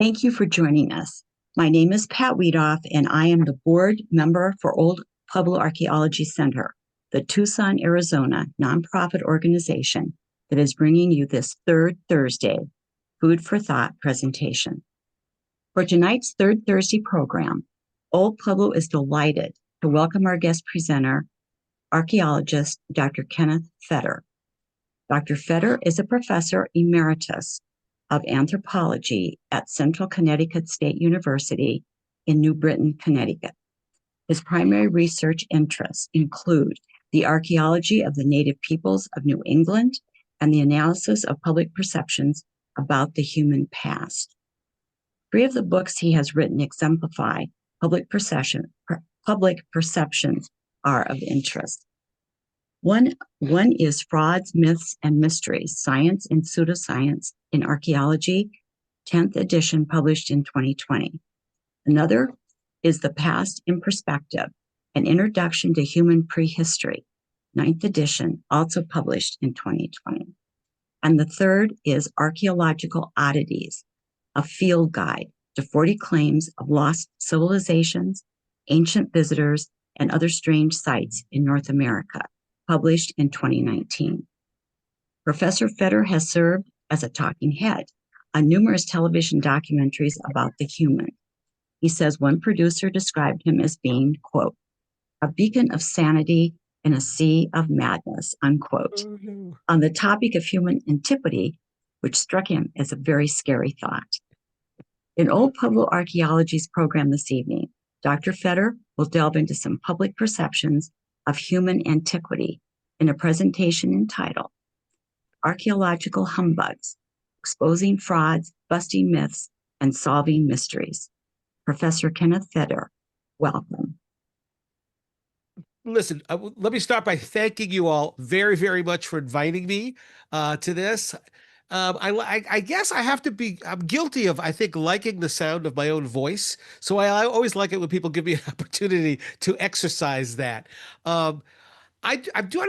Thank you for joining us. My name is Pat Weedoff, and I am the board member for Old Pueblo Archaeology Center, the Tucson, Arizona nonprofit organization that is bringing you this third Thursday Food for Thought presentation. For tonight's third Thursday program, Old Pueblo is delighted to welcome our guest presenter, archaeologist Dr. Kenneth Fetter. Dr. Fetter is a professor emeritus of anthropology at Central Connecticut State University in New Britain, Connecticut. His primary research interests include the archaeology of the native peoples of New England and the analysis of public perceptions about the human past. Three of the books he has written exemplify public perceptions are of interest. One is Frauds, Myths, and Mysteries, Science and Pseudoscience in Archaeology, 10th edition, published in 2020. Another is The Past in Perspective, an Introduction to Human Prehistory, 9th edition, also published in 2020. And the third is Archaeological Oddities, a field guide to 40 claims of lost civilizations, ancient visitors, and other strange sites in North America, published in 2019. Professor Fetter has served as a talking head on numerous television documentaries about the human. He says one producer described him as being, quote, a beacon of sanity in a sea of madness, unquote, on the topic of human antiquity, which struck him as a very scary thought. In Old Pueblo Archaeology's program this evening, Dr. Fetter will delve into some public perceptions of human antiquity in a presentation entitled Archaeological Humbugs, Exposing Frauds, Busting Myths, and Solving Mysteries. Professor Kenneth Fetter, welcome. Listen, let me start by thanking you all very, very much for inviting me to this. I guess I have to I'm guilty of, I think, liking the sound of my own voice. So I always like it when people give me an opportunity to exercise that. I do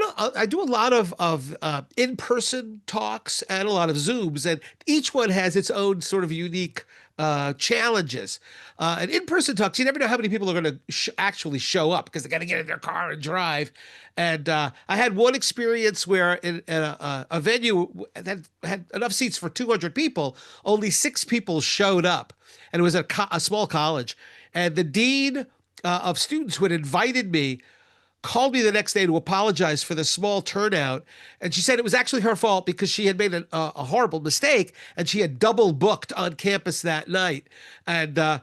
a lot of in-person talks and a lot of Zooms, and each one has its own sort of unique challenges. And in-person talks, you never know how many people are going to actually show up because they got to get in their car and drive. And I had one experience where in a venue that had enough seats for 200 people, only 6 people showed up, and it was a small college. And the dean of students who had invited me called me the next day to apologize for the small turnout. And she said it was actually her fault because she had made a horrible mistake and she had double booked on campus that night. And the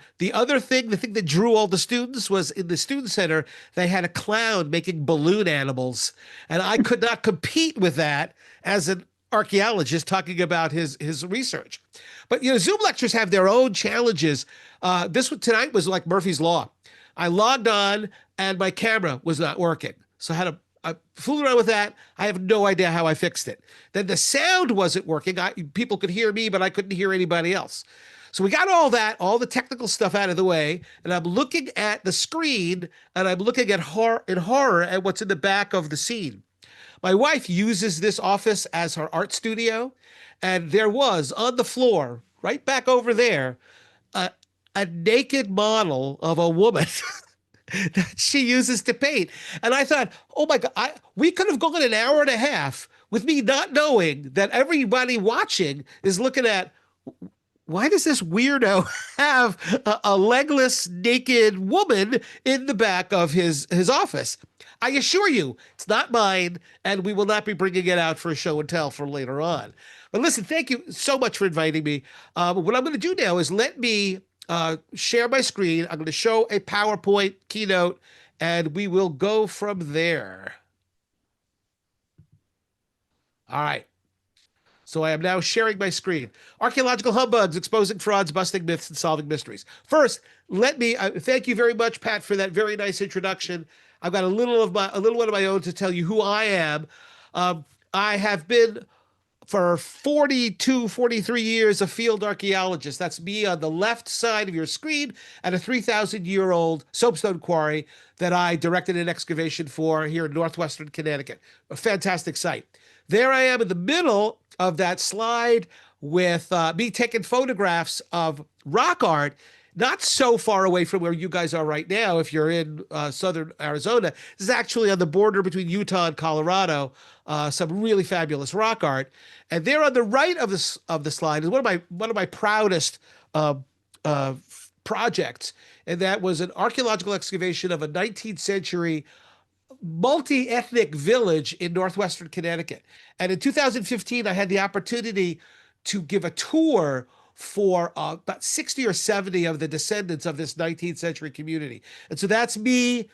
thing that drew all the students was in the student center, they had a clown making balloon animals. And I could not compete with that as an archaeologist talking about his research. But, Zoom lectures have their own challenges. This one tonight was like Murphy's Law. I logged on and my camera was not working. So I fooled around with that. I have no idea how I fixed it. Then the sound wasn't working. People could hear me, but I couldn't hear anybody else. So we got all the technical stuff out of the way, and I'm looking at the screen and I'm looking at horror at what's in the back of the scene. My wife uses this office as her art studio, and there was on the floor, right back over there, a naked model of a woman that she uses to paint. And I thought, oh my God, we could have gone an hour and a half with me not knowing that everybody watching is looking at, why does this weirdo have a legless, naked woman in the back of his office? I assure you, it's not mine, and we will not be bringing it out for a show and tell for later on. But listen, thank you so much for inviting me. What I'm going to do now is let me share my screen. I'm going to show a PowerPoint keynote, and we will go from there. All right. So I am now sharing my screen. Archaeological Humbugs, Exposing Frauds, Busting Myths, and Solving Mysteries. First, let me thank you very much, Pat, for that very nice introduction. I've got a little one of my own to tell you who I am. I have been for 42, 43 years, a field archaeologist. That's me on the left side of your screen at a 3,000-year-old soapstone quarry that I directed an excavation for here in northwestern Connecticut. A fantastic site. There I am in the middle of that slide with me taking photographs of rock art not so far away from where you guys are right now. If you're in southern Arizona, this is actually on the border between Utah and Colorado. Some really fabulous rock art, and there on the right of the slide is one of my proudest projects, and that was an archaeological excavation of a 19th century multi-ethnic village in northwestern Connecticut. And in 2015, I had the opportunity to give a tour for about 60 or 70 of the descendants of this 19th century community. And so that's me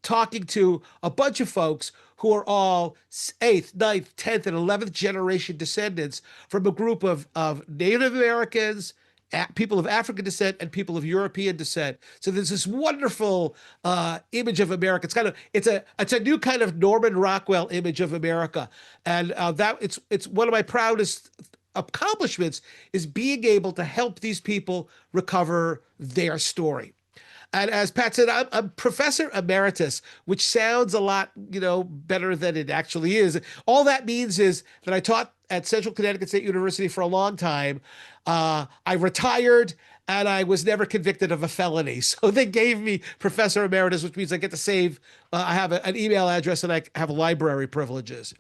talking to a bunch of folks who are all 8th, 9th, 10th, and 11th generation descendants from a group of Native Americans, people of African descent, and people of European descent. So there's this wonderful image of America. It's a new kind of Norman Rockwell image of America, and it's one of my proudest accomplishments is being able to help these people recover their story. And as Pat said, I'm professor emeritus, which sounds a lot, better than it actually is. All that means is that I taught at Central Connecticut State University for a long time. I retired and I was never convicted of a felony. So they gave me professor emeritus, which means I get to save, I have an email address and I have library privileges.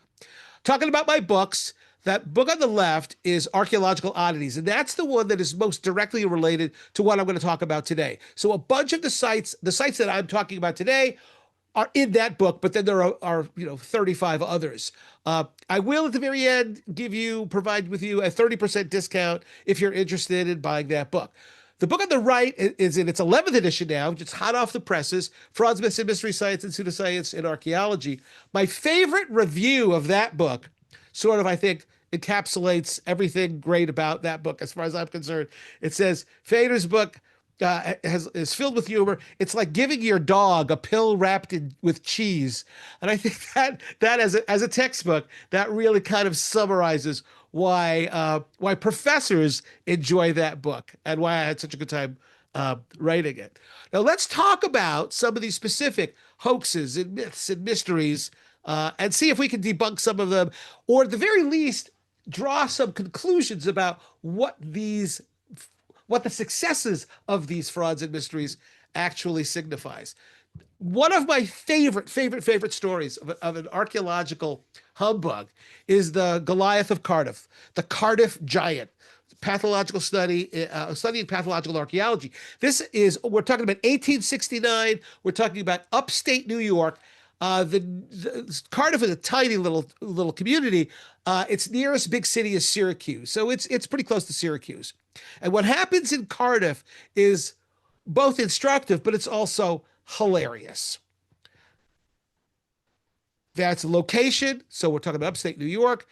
Talking about my books, that book on the left is Archaeological Oddities, and that's the one that is most directly related to what I'm going to talk about today. So a bunch of the sites that I'm talking about today are in that book, but then there are 35 others. I will at the very end provide with you a 30% discount if you're interested in buying that book. The book on the right is in its 11th edition now, just hot off the presses, Frauds, Myths, and Mysteries, Science and Pseudoscience in Archaeology. My favorite review of that book, sort of, I think, encapsulates everything great about that book as far as I'm concerned. It says, Fader's book is filled with humor. It's like giving your dog a pill wrapped with cheese. And I think that as a textbook, that really kind of summarizes why professors enjoy that book and why I had such a good time writing it. Now let's talk about some of these specific hoaxes and myths and mysteries and see if we can debunk some of them, or at the very least, draw some conclusions about what the successes of these frauds and mysteries actually signifies. One of my favorite stories of an archaeological humbug is the Goliath of Cardiff, the Cardiff giant. Pathological study, studying pathological archaeology. We're talking about 1869. We're talking about upstate New York. The Cardiff is a tiny little community. Its nearest big city is Syracuse, so it's pretty close to Syracuse. And what happens in Cardiff is both instructive, but it's also hilarious. That's location. So we're talking about upstate New York.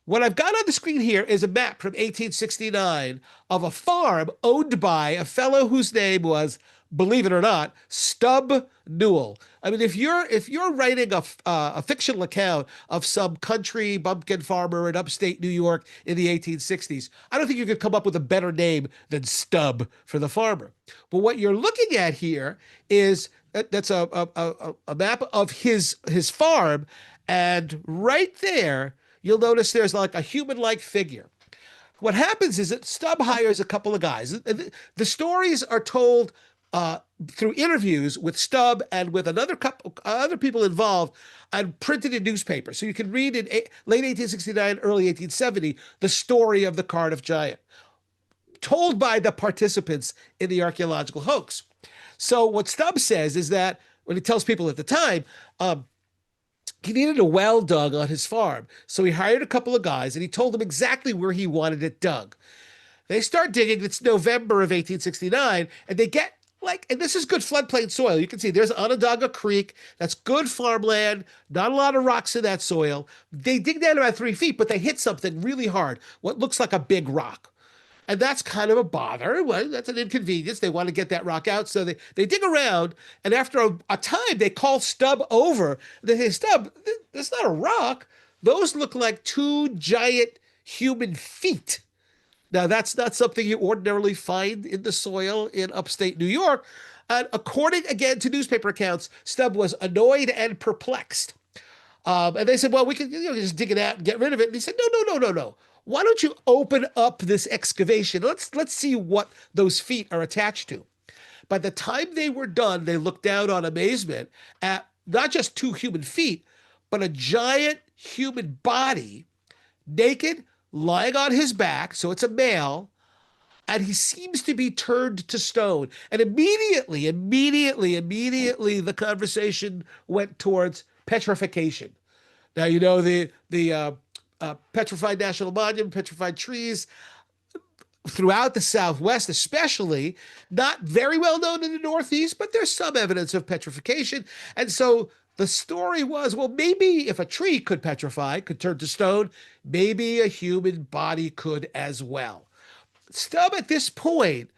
What I've got on the screen here is a map from 1869 of a farm owned by a fellow whose name was, believe it or not, Stub Newell. I mean, if you're writing a fictional account of some country bumpkin farmer in upstate New York in the 1860s, I don't think you could come up with a better name than Stub for the farmer. But what you're looking at here is that's a map of his farm, and right there you'll notice there's like a human-like figure. What happens is that Stubb hires a couple of guys. The stories are told through interviews with Stubb and with another couple other people involved and printed in newspapers. So you can read in late 1869, early 1870, the story of the Cardiff giant, told by the participants in the archaeological hoax. So what Stubb says is that when he tells people at the time, he needed a well dug on his farm. So he hired a couple of guys and he told them exactly where he wanted it dug. They start digging. It's November of 1869, and they get and this is good floodplain soil. You can see there's Onondaga Creek. That's good farmland. Not a lot of rocks in that soil. They dig down about 3 feet, but they hit something really hard, what looks like a big rock. And that's kind of a bother. Well, that's an inconvenience. They want to get that rock out. So they dig around, and after a time, they call Stubb over. They say, Stubb, that's not a rock. Those look like 2 giant human feet. Now, that's not something you ordinarily find in the soil in upstate New York. And according, again, to newspaper accounts, Stubb was annoyed and perplexed. And they said, well, we can just dig it out and get rid of it. And he said, no. why don't you open up this excavation? Let's see what those feet are attached to. By the time they were done, they looked down on amazement at not just two human feet, but a giant human body, naked, lying on his back. So it's a male, and he seems to be turned to stone. And immediately, the conversation went towards petrification. Now, you know, the petrified national monument, petrified trees throughout the Southwest, especially, not very well known in the Northeast, but there's some evidence of petrification. And so the story was, well, maybe if a tree could petrify, could turn to stone, maybe a human body could as well. Stubb at this point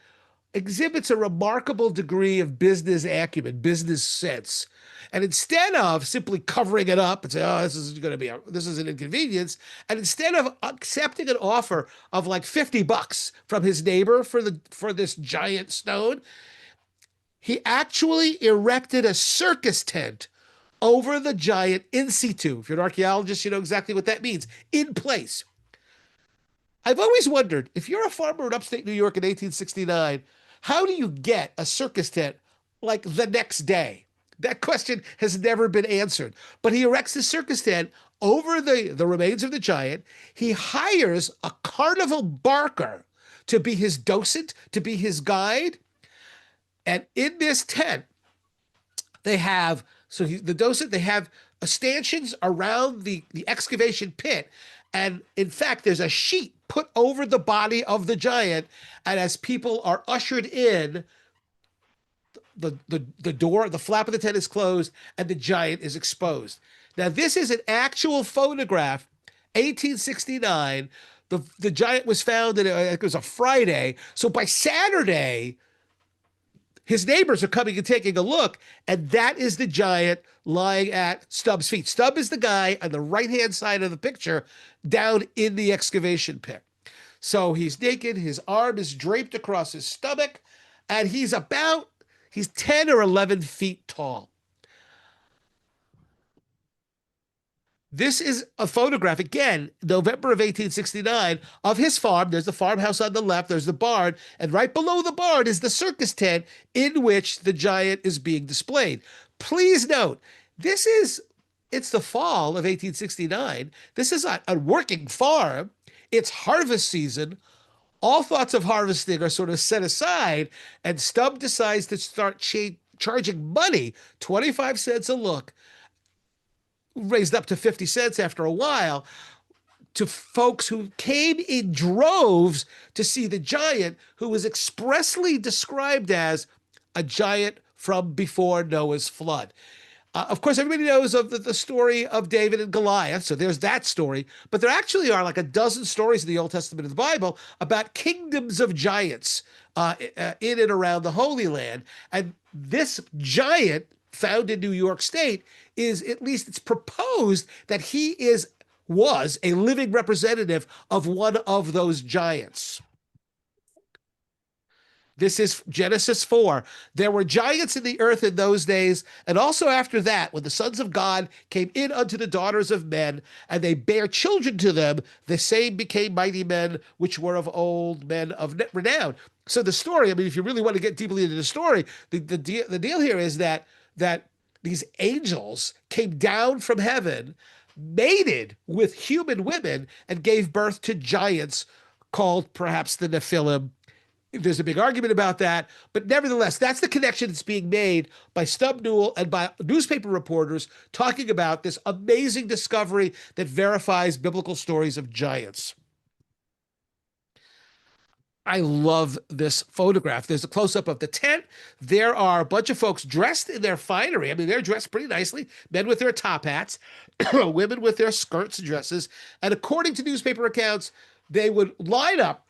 exhibits a remarkable degree of business acumen, business sense. And instead of simply covering it up and say, oh, this is an inconvenience, and instead of accepting an offer of like $50 from his neighbor for this giant stone, he actually erected a circus tent over the giant in situ. If you're an archaeologist, you know exactly what that means. In place. I've always wondered, if you're a farmer in upstate New York in 1869, how do you get a circus tent like the next day? That question has never been answered. But he erects the circus tent over the remains of the giant. He hires a carnival barker to be his docent, to be his guide. And in this tent, they have, the docent, they have stanchions around the excavation pit. And in fact, there's a sheet put over the body of the giant. And as people are ushered in, the door, the flap of the tent is closed, and the giant is exposed. Now, this is an actual photograph, 1869. The giant was found, it was a Friday. So by Saturday, his neighbors are coming and taking a look, and that is the giant lying at Stubb's feet. Stubb is the guy on the right-hand side of the picture down in the excavation pit. So he's naked, his arm is draped across his stomach, and he's 10 or 11 feet tall. This is a photograph, again, November of 1869, of his farm. There's the farmhouse on the left, there's the barn, and right below the barn is the circus tent in which the giant is being displayed. Please note, it's the fall of 1869. This is a working farm. It's harvest season. All thoughts of harvesting are sort of set aside, and Stubb decides to start charging money, 25 cents a look, raised up to 50 cents after a while, to folks who came in droves to see the giant, who was expressly described as a giant from before Noah's flood. Of course, everybody knows of the story of David and Goliath, so there's that story. But there actually are like a dozen stories in the Old Testament of the Bible about kingdoms of giants in and around the Holy Land. And this giant found in New York State is, at least it's proposed, that he was a living representative of one of those giants. This is Genesis 4. There were giants in the earth in those days, and also after that, when the sons of God came in unto the daughters of men, and they bare children to them, the same became mighty men, which were of old, men of renown. So the story, I mean, if you really want to get deeply into the story, the deal here is that these angels came down from heaven, mated with human women, and gave birth to giants called perhaps the Nephilim. There's a big argument about that, but nevertheless, that's the connection that's being made by Stubb Newell and by newspaper reporters talking about this amazing discovery that verifies biblical stories of giants. I love this photograph. There's a close-up of the tent. There are a bunch of folks dressed in their finery. I mean, they're dressed pretty nicely. Men with their top hats, women with their skirts and dresses. And according to newspaper accounts, they would line up.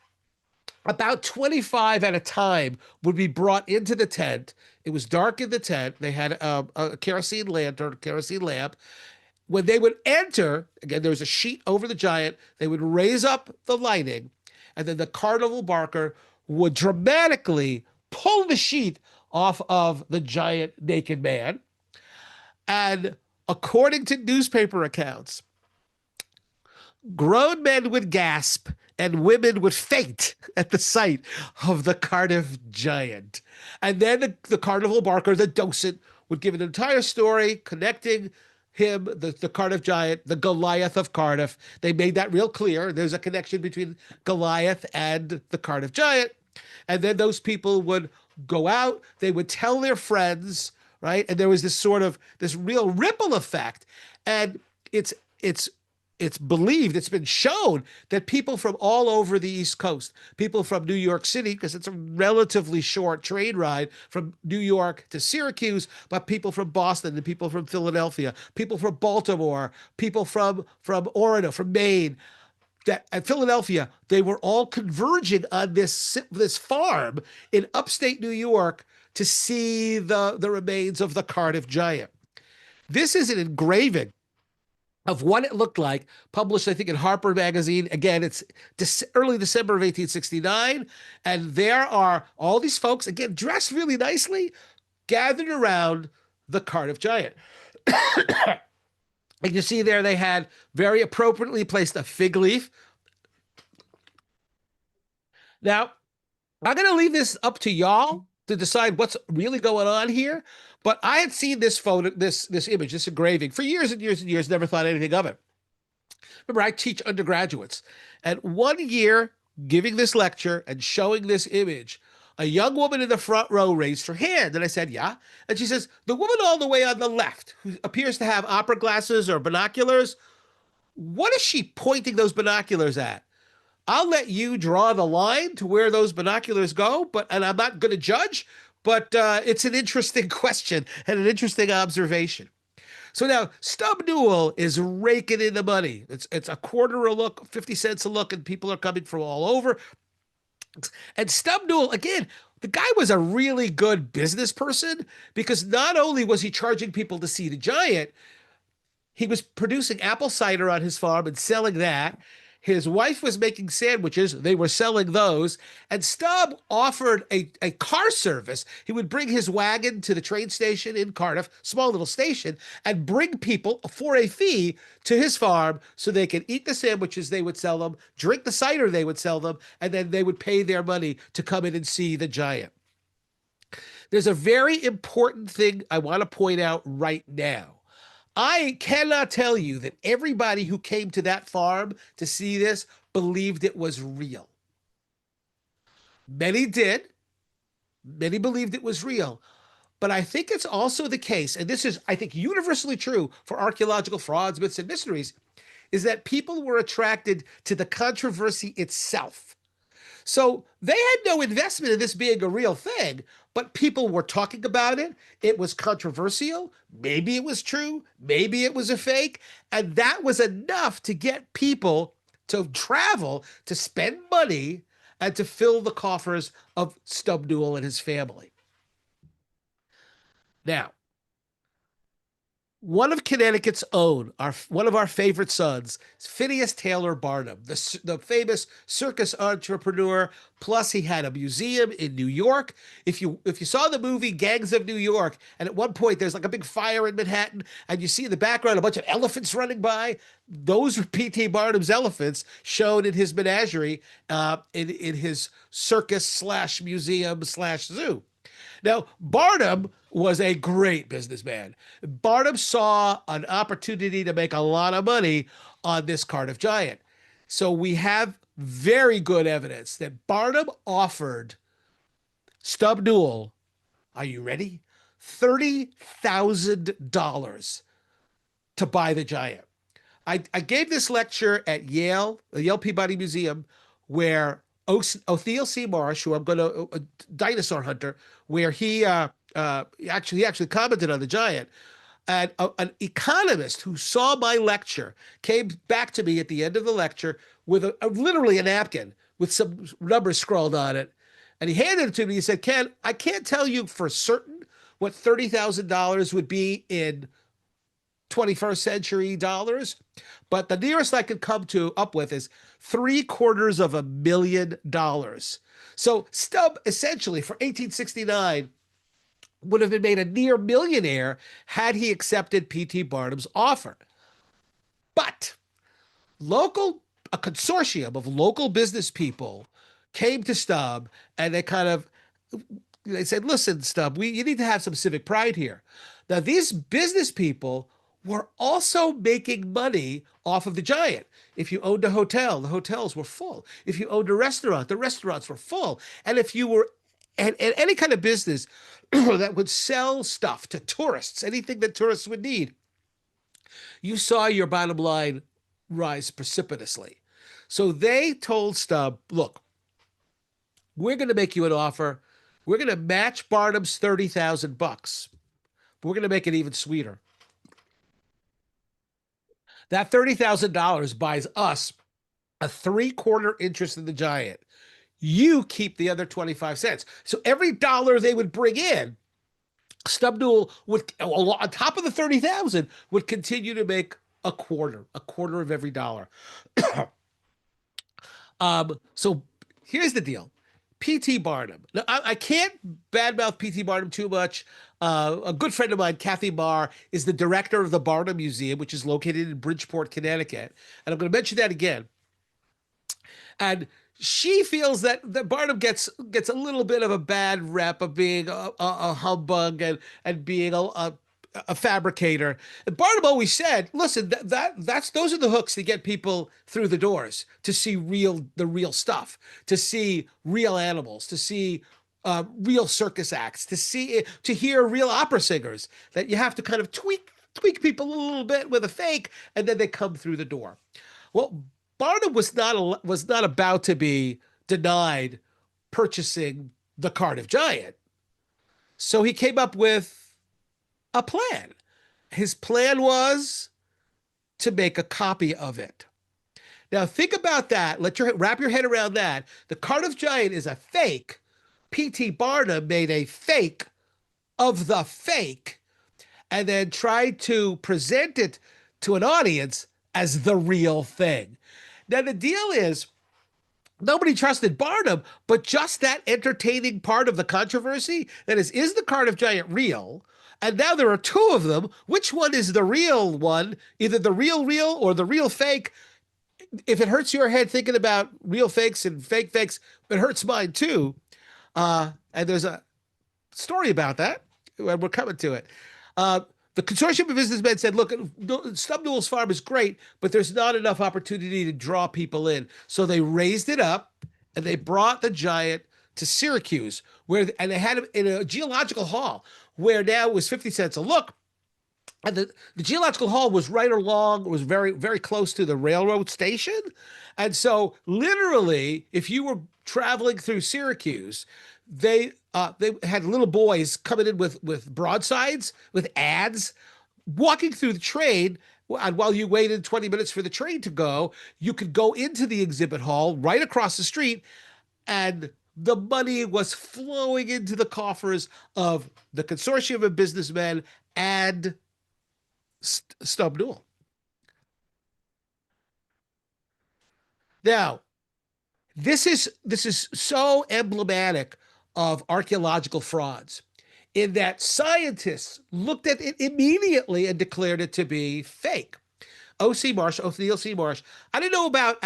About 25 at a time would be brought into the tent. It was dark in the tent. They had a kerosene lantern, kerosene lamp. When they would enter, again, there was a sheet over the giant. They would raise up the lighting, and then the carnival barker would dramatically pull the sheet off of the giant naked man. And according to newspaper accounts, Grown men would gasp and women would faint at the sight of the Cardiff giant. And then the carnival barker, the docent, would give an entire story connecting him, the Cardiff giant, the Goliath of Cardiff. They made that real clear. There's a connection between Goliath and the Cardiff giant. And then those people would go out, they would tell their friends, right? And there was this sort of this real ripple effect. And it's it's it's believed, it's been shown that people from all over the East Coast, people from New York City, because it's a relatively short train ride from New York to Syracuse, but people from Boston and people from Philadelphia, people from Baltimore, people from Oregon, from Maine, that at Philadelphia, they were all converging on this farm in upstate New York to see the remains of the Cardiff giant. This is an engraving of what it looked like, published, I think, in Harper Magazine. Again, it's early December of 1869. And there are all these folks, again, dressed really nicely, gathered around the Cardiff giant. And you see there, they had very appropriately placed a fig leaf. Now, I'm going to leave this up to y'all to decide what's really going on here. But I had seen this photo, this image, this engraving for years and years and years, never thought anything of it. Remember, I teach undergraduates. And one year, giving this lecture and showing this image, a young woman in the front row raised her hand. And I said, yeah. And she says, the woman all the way on the left, who appears to have opera glasses or binoculars, what is she pointing those binoculars at? I'll let you draw the line to where those binoculars go, and I'm not going to judge, but it's an interesting question and an interesting observation. So now Stub Newell is raking in the money. It's a quarter a look, 50 cents a look, and people are coming from all over. And Stub Newell, again, the guy was a really good business person, because not only was he charging people to see the giant, he was producing apple cider on his farm and selling that. His wife was making sandwiches. They were selling those. And Stubb offered a car service. He would bring his wagon to the train station in Cardiff, small little station, and bring people for a fee to his farm so they could eat the sandwiches they would sell them, drink the cider they would sell them, and then they would pay their money to come in and see the giant. There's a very important thing I want to point out right now. I cannot tell you that everybody who came to that farm to see this believed it was real. Many did. Many believed it was real. But I think it's also the case, and this is, I think, universally true for archaeological frauds, myths, and mysteries, is that people were attracted to the controversy itself. So they had no investment in this being a real thing, but people were talking about it. It was controversial. Maybe it was true. Maybe it was a fake. And that was enough to get people to travel, to spend money, and to fill the coffers of Stub Newell and his family. Now, one of Connecticut's own, one of our favorite sons, is Phineas Taylor Barnum, the famous circus entrepreneur. Plus, he had a museum in New York. If you saw the movie Gangs of New York, and at one point there's like a big fire in Manhattan, and you see in the background a bunch of elephants running by, those were P.T. Barnum's elephants shown in his menagerie, in his circus/museum/zoo. Now, Barnum was a great businessman. Barnum saw an opportunity to make a lot of money on this Cardiff giant. So we have very good evidence that Barnum offered Stub Newell, are you ready? $30,000 to buy the giant. I gave this lecture at Yale, the Yale Peabody Museum, where Othniel C. Marsh, who I'm going to, a dinosaur hunter, where he actually commented on the giant. And an economist who saw my lecture came back to me at the end of the lecture with literally a napkin with some numbers scrawled on it. And he handed it to me. He said, Ken, I can't tell you for certain what $30,000 would be in 21st century dollars, but the nearest I could come up with is $750,000. So Stubb essentially for 1869 would have been made a near millionaire had he accepted P.T. Barnum's offer. But a consortium of local business people came to Stubb, and they said, listen, Stubb, you need to have some civic pride here. Now, these business people were also making money off of the giant. If you owned a hotel, the hotels were full. If you owned a restaurant, the restaurants were full. And if you were and any kind of business that would sell stuff to tourists, anything that tourists would need, you saw your bottom line rise precipitously. So they told Stubb, look, we're going to make you an offer. We're going to match Barnum's $30,000, but we're going to make it even sweeter. That $30,000 buys us a 3/4 interest in the giant. You keep the other 25 cents. So every dollar they would bring in, Stubb Newell would, on top of the 30,000, would continue to make a quarter of every dollar. So here's the deal. P.T. Barnum. Now, I can't badmouth P.T. Barnum too much. A good friend of mine, Kathy Marr, is the director of the Barnum Museum, which is located in Bridgeport, Connecticut. And I'm going to mention that again. And she feels that Barnum gets a little bit of a bad rep of being a humbug and being a fabricator. And Barnum always said, listen, those are the hooks that get people through the doors to see the real stuff, to see real animals, to see real circus acts, to hear real opera singers, that you have to kind of tweak people a little bit with a fake, and then they come through the door. Well, Barnum was not about to be denied purchasing the Cardiff giant. So he came up with a plan. His plan was to make a copy of it. Now think about that. Wrap your head around that. The Cardiff giant is a fake. P.T. Barnum made a fake of the fake and then tried to present it to an audience as the real thing. Now, the deal is, nobody trusted Barnum, but just that entertaining part of the controversy, that is the Cardiff giant real? And now there are two of them. Which one is the real one? Either the real or the real fake. If it hurts your head thinking about real fakes and fake fakes, it hurts mine too. And there's a story about that, and we're coming to it. The consortium of businessmen said, look, Stubb Newell's farm is great, but there's not enough opportunity to draw people in. So they raised it up, and they brought the giant to Syracuse, and they had him in a geological hall, where now it was 50 cents a look. And the geological hall was was very, very close to the railroad station. And so literally, if you were traveling through Syracuse, they had little boys coming in with broadsides, with ads, walking through the train. And while you waited 20 minutes for the train to go, you could go into the exhibit hall right across the street, and the money was flowing into the coffers of the consortium of businessmen and Stubb Newell. Now, this is so emblematic of archaeological frauds, in that scientists looked at it immediately and declared it to be fake. Othniel C. Marsh. I didn't know about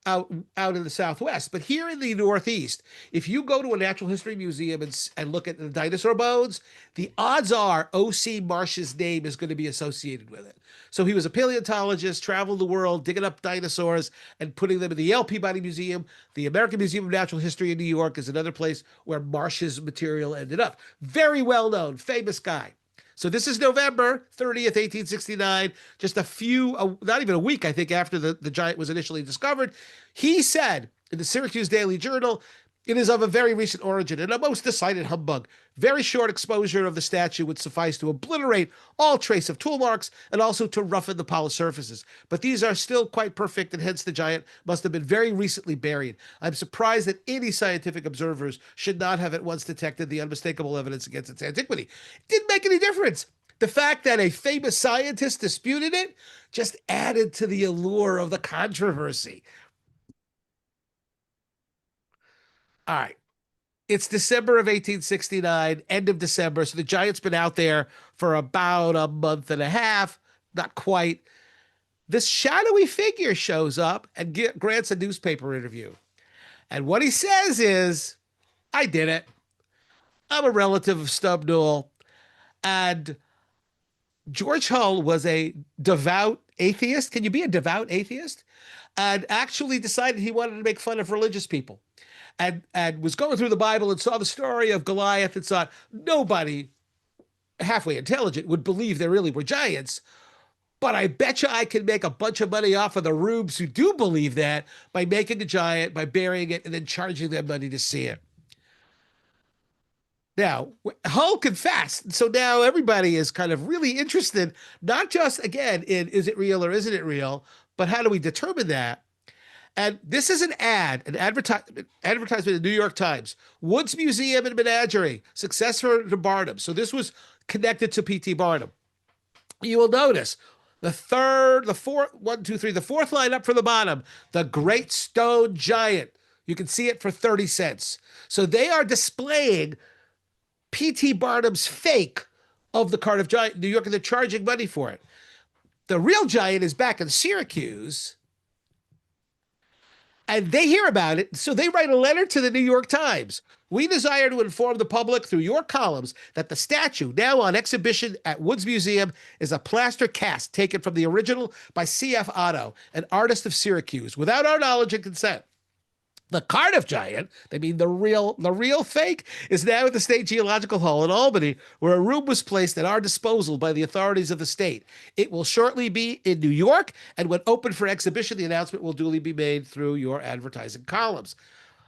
out in the Southwest, but here in the Northeast, if you go to a natural history museum and look at the dinosaur bones, the odds are O.C. Marsh's name is going to be associated with it. So he was a paleontologist, traveled the world, digging up dinosaurs and putting them in the Yale Peabody Museum. The American Museum of Natural History in New York is another place where Marsh's material ended up. Very well known, famous guy. So this is November 30th, 1869, just not even a week, I think, after the giant was initially discovered. He said in the Syracuse Daily Journal, it is of a very recent origin and a most decided humbug. Very short exposure of the statue would suffice to obliterate all trace of tool marks and also to roughen the polished surfaces. But these are still quite perfect, and hence the giant must have been very recently buried. I'm surprised that any scientific observers should not have at once detected the unmistakable evidence against its antiquity. It didn't make any difference. The fact that a famous scientist disputed it just added to the allure of the controversy. All right. It's December of 1869, end of December. So the giant's been out there for about a month and a half, not quite. this shadowy figure shows up and grants a newspaper interview. And what he says is, I did it. I'm a relative of Stub Newell. And George Hull was a devout atheist. Can you be a devout atheist? And actually decided he wanted to make fun of religious people. And was going through the Bible and saw the story of Goliath and thought nobody halfway intelligent would believe there really were giants. But I bet you I can make a bunch of money off of the rubes who do believe that by making a giant, by burying it, and then charging them money to see it. Now, Hull confessed. So now everybody is kind of really interested, not just, again, in is it real or isn't it real, but how do we determine that? And this is an advertisement in the New York Times. Woods Museum and Menagerie, successor to Barnum. So this was connected to P.T. Barnum. You will notice the fourth line up from the bottom, the Great Stone Giant. You can see it for 30 cents. So they are displaying P.T. Barnum's fake of the Cardiff Giant in New York, and they're charging money for it. The real giant is back in Syracuse, and they hear about it, so they write a letter to the New York Times. We desire to inform the public through your columns that the statue now on exhibition at Woods Museum is a plaster cast taken from the original by C.F. Otto, an artist of Syracuse, without our knowledge and consent. The Cardiff Giant, they mean the real fake, is now at the State Geological Hall in Albany, where a room was placed at our disposal by the authorities of the state. It will shortly be in New York, and when open for exhibition, the announcement will duly be made through your advertising columns.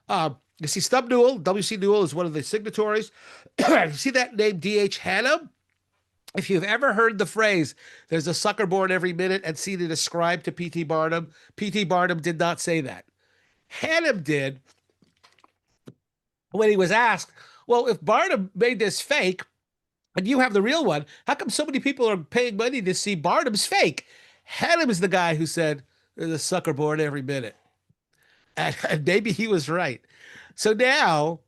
You see Stub Newell, W.C. Newell is one of the signatories. You see that name, D.H. Hannum? If you've ever heard the phrase, there's a sucker born every minute and seen it ascribed to P.T. Barnum, P.T. Barnum did not say that. Hannum did when he was asked, well, if Barnum made this fake and you have the real one, how come so many people are paying money to see Barnum's fake? Hannum is the guy who said, there's a sucker born every minute. And maybe he was right. So now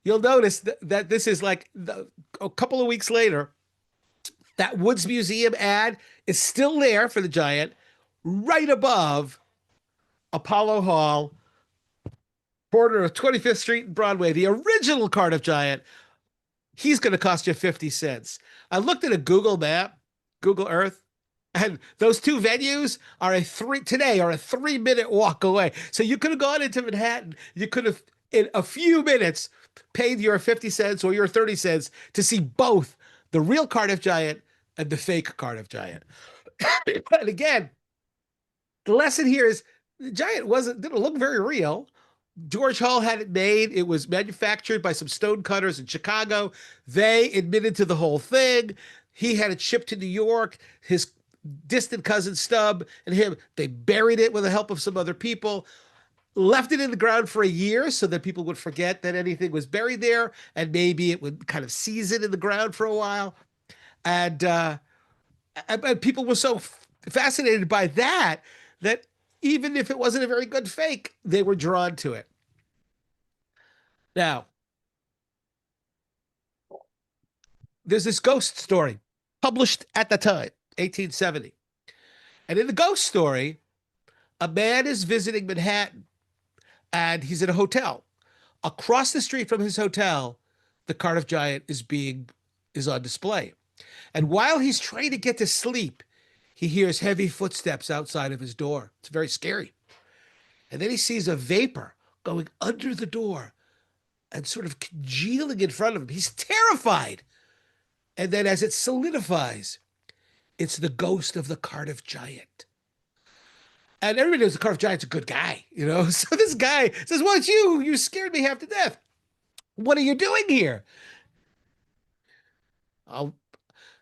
you'll notice that this is like a couple of weeks later, that Woods Museum ad is still there for the giant, right above Apollo Hall, corner of 25th Street and Broadway, the original Cardiff Giant. He's going to cost you 50 cents. I looked at a Google map, Google Earth, and those two venues are a 3-minute walk away. So you could have gone into Manhattan. You could have, in a few minutes, paid your 50 cents or your 30 cents to see both the real Cardiff Giant and the fake Cardiff Giant. And again, the lesson here is the giant didn't look very real. George Hull had it made. It was manufactured by some stone cutters in Chicago. They admitted to the whole thing. He had it shipped to New York. His distant cousin Stub and him, they buried it with the help of some other people, left it in the ground for a year so that people would forget that anything was buried there, and maybe it would kind of season in the ground for a while. And people were so fascinated by that even if it wasn't a very good fake, they were drawn to it. Now, there's this ghost story published at the time, 1870. And in the ghost story, a man is visiting Manhattan and he's in a hotel. Across the street from his hotel, the Cardiff Giant is on display. And while he's trying to get to sleep, he hears heavy footsteps outside of his door. It's very scary. And then he sees a vapor going under the door and sort of congealing in front of him. He's terrified. And then as it solidifies, it's the ghost of the Cardiff Giant. And everybody knows the Cardiff Giant's a good guy, you know? So this guy says, well, it's you. You scared me half to death. What are you doing here?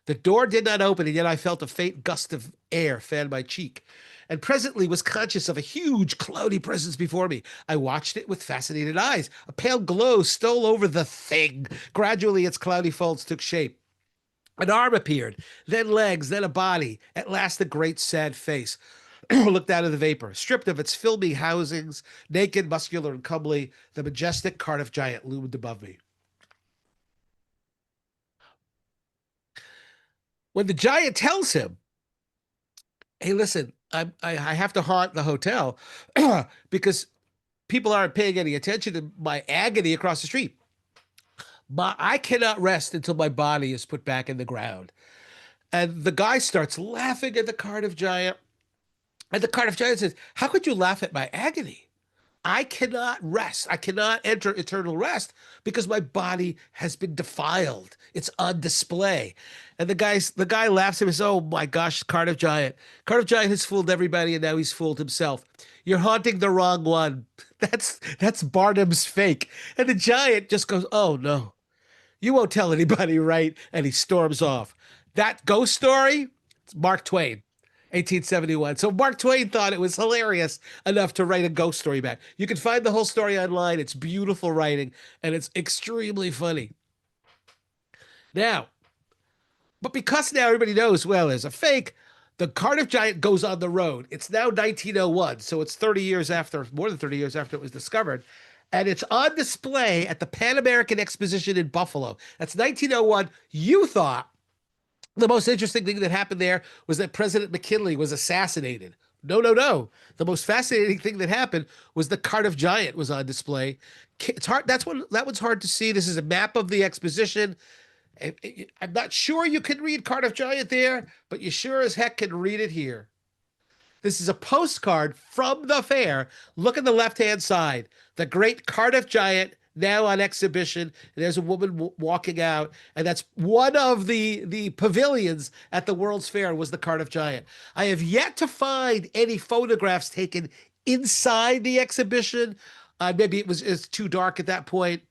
The door did not open, and yet I felt a faint gust of air fan my cheek, and presently was conscious of a huge cloudy presence before me. I watched it with fascinated eyes. A pale glow stole over the thing. Gradually, its cloudy folds took shape. An arm appeared, then legs, then a body. At last, a great sad face looked out of the vapor. Stripped of its filmy housings, naked, muscular, and comely, the majestic Cardiff Giant loomed above me. When the giant tells him, hey, listen, I have to haunt the hotel because people aren't paying any attention to my agony across the street. I cannot rest until my body is put back in the ground. And the guy starts laughing at the Cardiff giant. And the Cardiff giant says, "How could you laugh at my agony? I cannot rest. I cannot enter eternal rest because my body has been defiled. It's on display." And the guy laughs at him and says, "Oh my gosh, Cardiff Giant. Cardiff Giant has fooled everybody and now he's fooled himself. You're haunting the wrong one." That's Barnum's fake. And the giant just goes, "Oh no. You won't tell anybody, right?" And he storms off. That ghost story, it's Mark Twain, 1871. So Mark Twain thought it was hilarious enough to write a ghost story back. You can find the whole story online. It's beautiful writing and it's extremely funny. Now, but because now everybody knows, well, there's a fake, the Cardiff Giant goes on the road. It's now 1901, so it's 30 years after, more than 30 years after it was discovered. And it's on display at the Pan American Exposition in Buffalo. That's 1901. You thought the most interesting thing that happened there was that President McKinley was assassinated. No, no, no. The most fascinating thing that happened was the Cardiff Giant was on display. It's hard. That one's hard to see. This is a map of the exposition. I'm not sure you can read Cardiff Giant there, but you sure as heck can read it here. This is a postcard from the fair. Look at the left-hand side. The great Cardiff Giant now on exhibition. And there's a woman walking out, and that's one of the pavilions at the World's Fair was the Cardiff Giant. I have yet to find any photographs taken inside the exhibition. Maybe it's too dark at that point.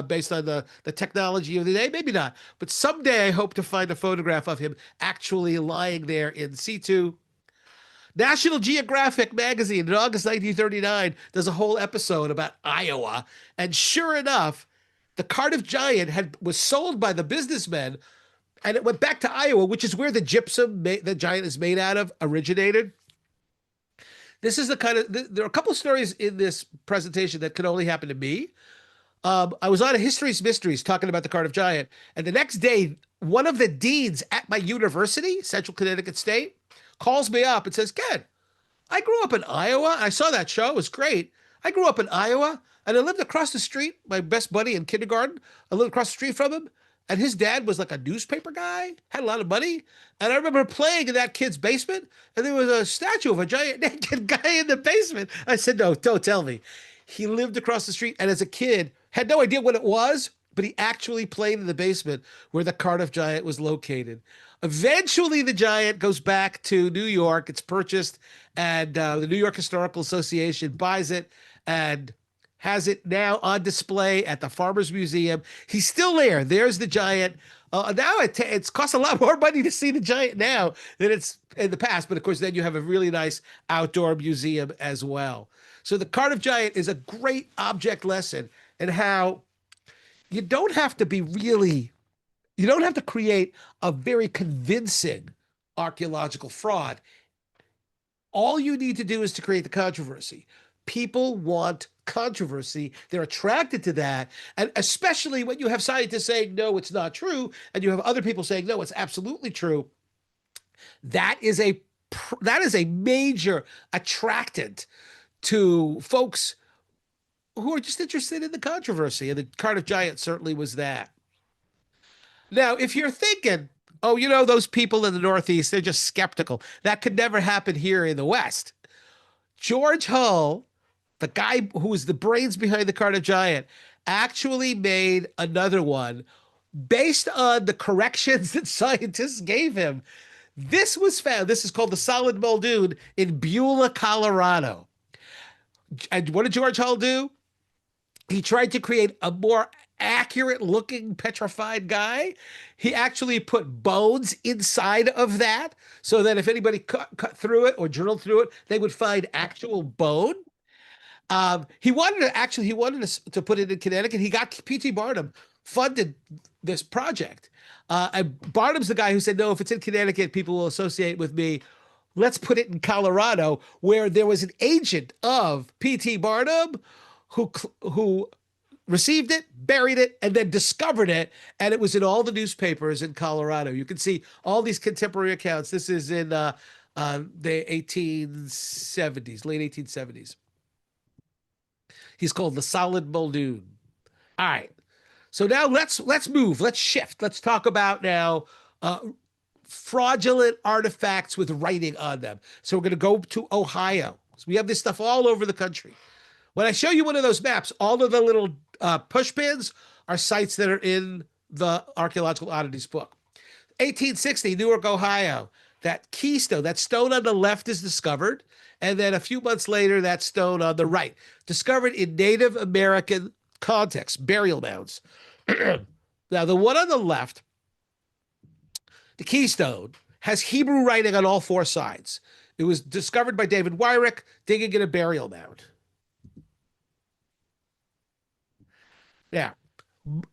Based on the technology of the day, maybe not. But someday I hope to find a photograph of him actually lying there in situ. National Geographic magazine in August 1939 does a whole episode about Iowa. And sure enough, the Cardiff Giant was sold by the businessmen, and it went back to Iowa, which is where the gypsum the giant is made out of originated. This is the kind of, there are a couple of stories in this presentation that could only happen to me. I was on a History's Mysteries talking about the Cardiff Giant, and the next day, one of the deans at my university, Central Connecticut State, calls me up and says, "Ken, I grew up in Iowa. I saw that show. It was great. I grew up in Iowa, and I lived across the street. My best buddy in kindergarten, I lived across the street from him, and his dad was like a newspaper guy, had a lot of money. And I remember playing in that kid's basement, and there was a statue of a giant naked guy in the basement." I said, "No, don't tell me." He lived across the street, and as a kid, had no idea what it was, but he actually played in the basement where the Cardiff Giant was located. Eventually, the giant goes back to New York. It's purchased, and the New York Historical Association buys it and has it now on display at the Farmers Museum. He's still there. There's the giant. Now it's costs a lot more money to see the giant now than it's in the past. But of course, then you have a really nice outdoor museum as well. So the Cardiff Giant is a great object lesson in how you don't have to be really, you don't have to create a very convincing archaeological fraud. All you need to do is to create the controversy. People want controversy. They're attracted to that. And especially when you have scientists saying, no, it's not true, and you have other people saying, no, it's absolutely true. That is a major attractant to folks who are just interested in the controversy. And the Cardiff Giant certainly was that. Now, if you're thinking, oh, you know, those people in the Northeast, they're just skeptical. That could never happen here in the West. George Hull, the guy who was the brains behind the Cardiff Giant, actually made another one based on the corrections that scientists gave him. This was found. This is called the Solid Muldoon in Beulah, Colorado. And what did George Hull do? He tried to create a more accurate looking petrified guy. He actually put bones inside of that so that if anybody cut through it or drilled through it, they would find actual bone. He wanted to put it in Connecticut. He got P.T. Barnum funded this project. And Barnum's the guy who said, no, if it's in Connecticut, people will associate with me. Let's put it in Colorado, where there was an agent of P.T. Barnum who received it, buried it, and then discovered it. And it was in all the newspapers in Colorado. You can see all these contemporary accounts. This is in the 1870s, late 1870s. He's called the Solid Muldoon. All right. So now let's move. Let's shift. Let's talk about now fraudulent artifacts with writing on them. So we're going to go to Ohio. So we have this stuff all over the country. When I show you one of those maps, all of the little push pins are sites that are in the Archaeological Oddities book. 1860, Newark, Ohio. That keystone, that stone on the left is discovered. And then a few months later, that stone on the right, discovered in Native American context, burial mounds. Now, the one on the left, the keystone, has Hebrew writing on all four sides. It was discovered by David Wyrick digging in a burial mound. Now,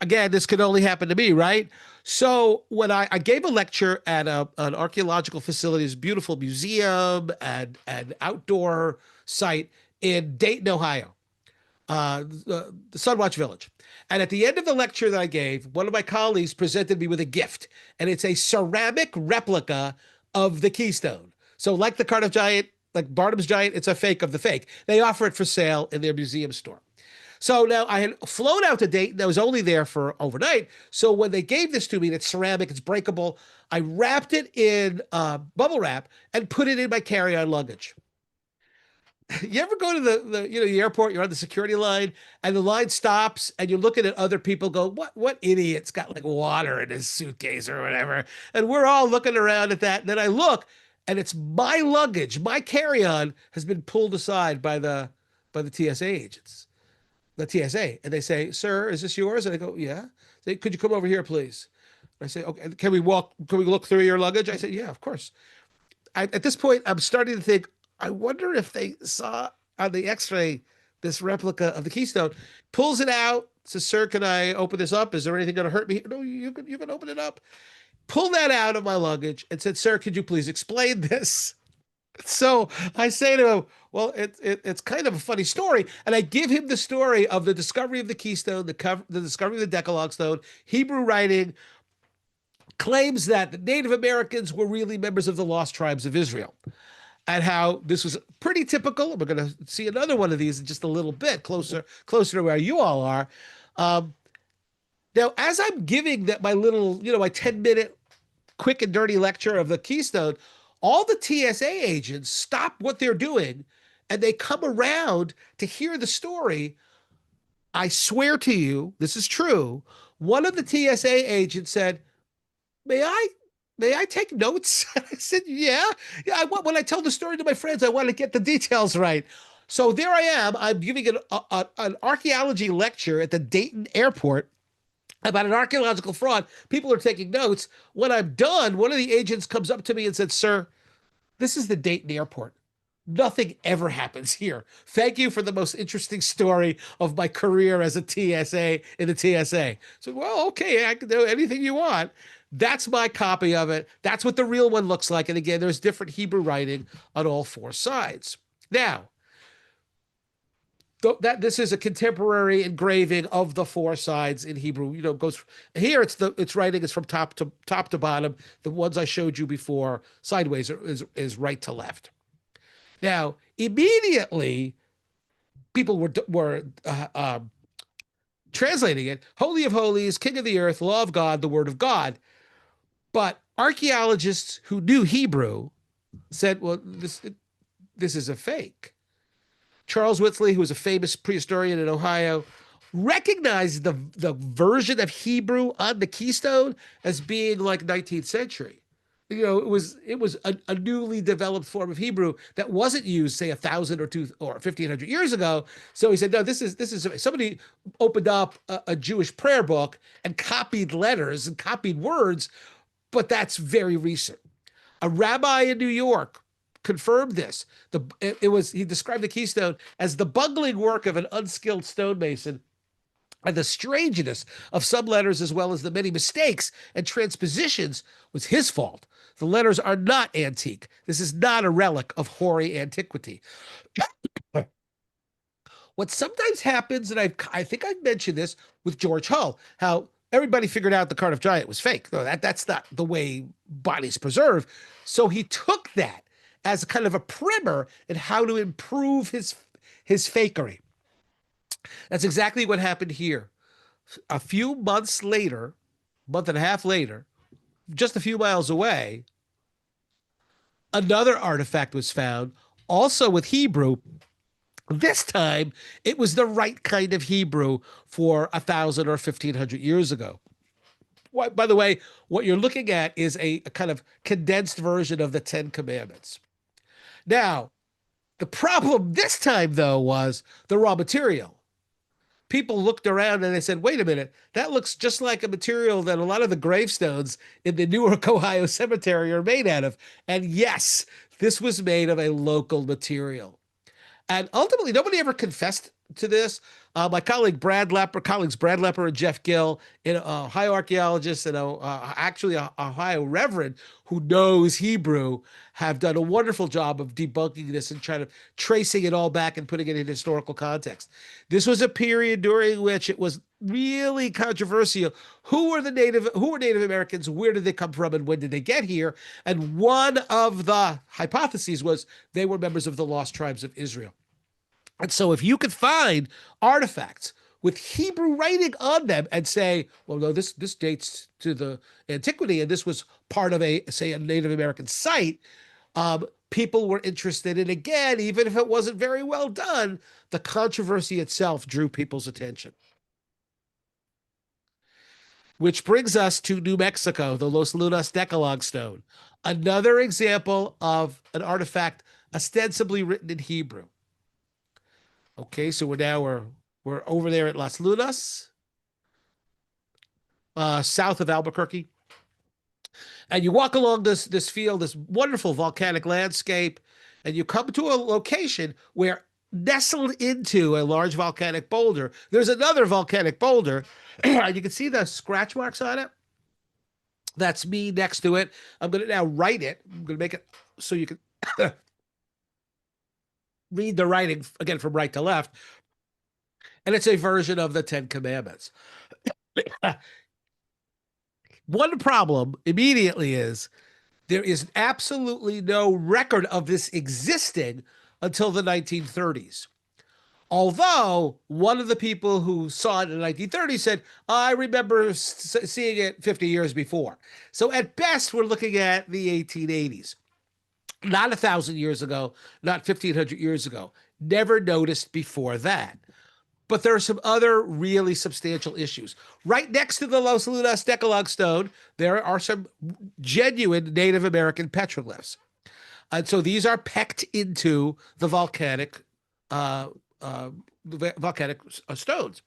again, this could only happen to me, right? So when I gave a lecture at an archaeological facility, this beautiful museum and an outdoor site in Dayton, Ohio, the Sunwatch Village. And at the end of the lecture that I gave, one of my colleagues presented me with a gift, and it's a ceramic replica of the keystone. So like the Cardiff giant, like Barnum's giant, it's a fake of the fake. They offer it for sale in their museum store. So now I had flown out to Dayton. I was only there for overnight. So when they gave this to me, it's ceramic, it's breakable. I wrapped it in bubble wrap and put it in my carry-on luggage. You ever go to the airport, you're on the security line and the line stops and you're looking at other people go, what idiot's got like water in his suitcase or whatever. And we're all looking around at that. And then I look and it's my luggage, my carry-on has been pulled aside by the TSA agents, the TSA. And they say, "Sir, is this yours?" And I go, "Yeah." They say, "Could you come over here, please?" And I say, "Okay, can we look through your luggage?" I said, "Yeah, of course." At this point, I'm starting to think, I wonder if they saw on the x-ray this replica of the keystone. Pulls it out, says, "Sir, can I open this up? Is there anything going to hurt me?" "No, you can open it up." Pull that out of my luggage and said, "Sir, could you please explain this?" So I say to him, "Well, it's kind of a funny story." And I give him the story of the discovery of the keystone, the discovery of the Decalogue stone, Hebrew writing, claims that the Native Americans were really members of the lost tribes of Israel, and how this was pretty typical. We're going to see another one of these in just a little bit, closer to where you all are. Now, as I'm giving my little, my 10-minute quick and dirty lecture of the keystone, all the TSA agents stop what they're doing and they come around to hear the story. I swear to you, this is true. One of the TSA agents said, May I take notes?" I said, "Yeah. When I tell the story to my friends, I want to get the details right." So there I am. I'm giving an archaeology lecture at the Dayton airport about an archaeological fraud. People are taking notes. When I'm done, one of the agents comes up to me and said, "Sir, this is the Dayton airport. Nothing ever happens here. Thank you for the most interesting story of my career as a TSA in the TSA." So, well, okay, I can do anything you want. That's my copy of it. That's what the real one looks like. And again, there's different Hebrew writing on all four sides. Now, this is a contemporary engraving of the four sides in Hebrew. Goes here. Its writing is from top to bottom. The ones I showed you before, sideways, is right to left. Now, immediately, people were translating it: "Holy of Holies, King of the Earth, Law of God, the Word of God." But archaeologists who knew Hebrew said, "Well, this is a fake." Charles Whitley, who was a famous prehistorian in Ohio, recognized the version of Hebrew on the keystone as being like 19th century. It was a newly developed form of Hebrew that wasn't used, say, 1,000 or 1,500 years ago. So he said, "No, this is somebody opened up a Jewish prayer book and copied letters and copied words, but that's very recent." A rabbi in New York confirmed this. He described the keystone as the bungling work of an unskilled stonemason, and the strangeness of some letters, as well as the many mistakes and transpositions, was his fault. The letters are not antique. This is not a relic of hoary antiquity. What sometimes happens, and I think I've mentioned this with George Hull, how everybody figured out the Cardiff giant was fake. No, that's not the way bodies preserve. So he took that as kind of a primer in how to improve his fakery. That's exactly what happened here. A few months later, month and a half later, just a few miles away, another artifact was found, also with Hebrew. This time, it was the right kind of Hebrew for 1,000 or 1,500 years ago. By the way, what you're looking at is a kind of condensed version of the Ten Commandments. Now, the problem this time, though, was the raw material. People looked around and they said, wait a minute, that looks just like a material that a lot of the gravestones in the Newark, Ohio cemetery are made out of. And yes, this was made of a local material. And ultimately, nobody ever confessed to this. My colleagues Brad Lepper and Jeff Gill, an Ohio archaeologist and actually a Ohio reverend who knows Hebrew, have done a wonderful job of debunking this and trying to tracing it all back and putting it in historical context. This was a period during which it was really controversial. Who were Native Americans? Where did they come from? And when did they get here? And one of the hypotheses was they were members of the lost tribes of Israel. And so if you could find artifacts with Hebrew writing on them and say, well, no, this dates to the antiquity, and this was part of a Native American site, people were interested. And again, even if it wasn't very well done, the controversy itself drew people's attention. Which brings us to New Mexico, the Los Lunas Decalogue stone, another example of an artifact ostensibly written in Hebrew. Okay, so we're over there at Las Lunas, south of Albuquerque, and you walk along this field, this wonderful volcanic landscape, and you come to a location where, nestled into a large volcanic boulder, there's another volcanic boulder, and you can see the scratch marks on it. That's me next to it. I'm going to now write it. I'm going to make it so you can read the writing again from right to left. And it's a version of the Ten Commandments. One problem immediately is there is absolutely no record of this existing until the 1930s. Although one of the people who saw it in the 1930s said, I remember seeing it 50 years before. So at best, we're looking at the 1880s. Not 1,000 years ago, not 1,500 years ago. Never noticed before that. But there are some other really substantial issues. Right next to the Los Lunas Decalogue stone, there are some genuine Native American petroglyphs. And so these are pecked into the volcanic stones.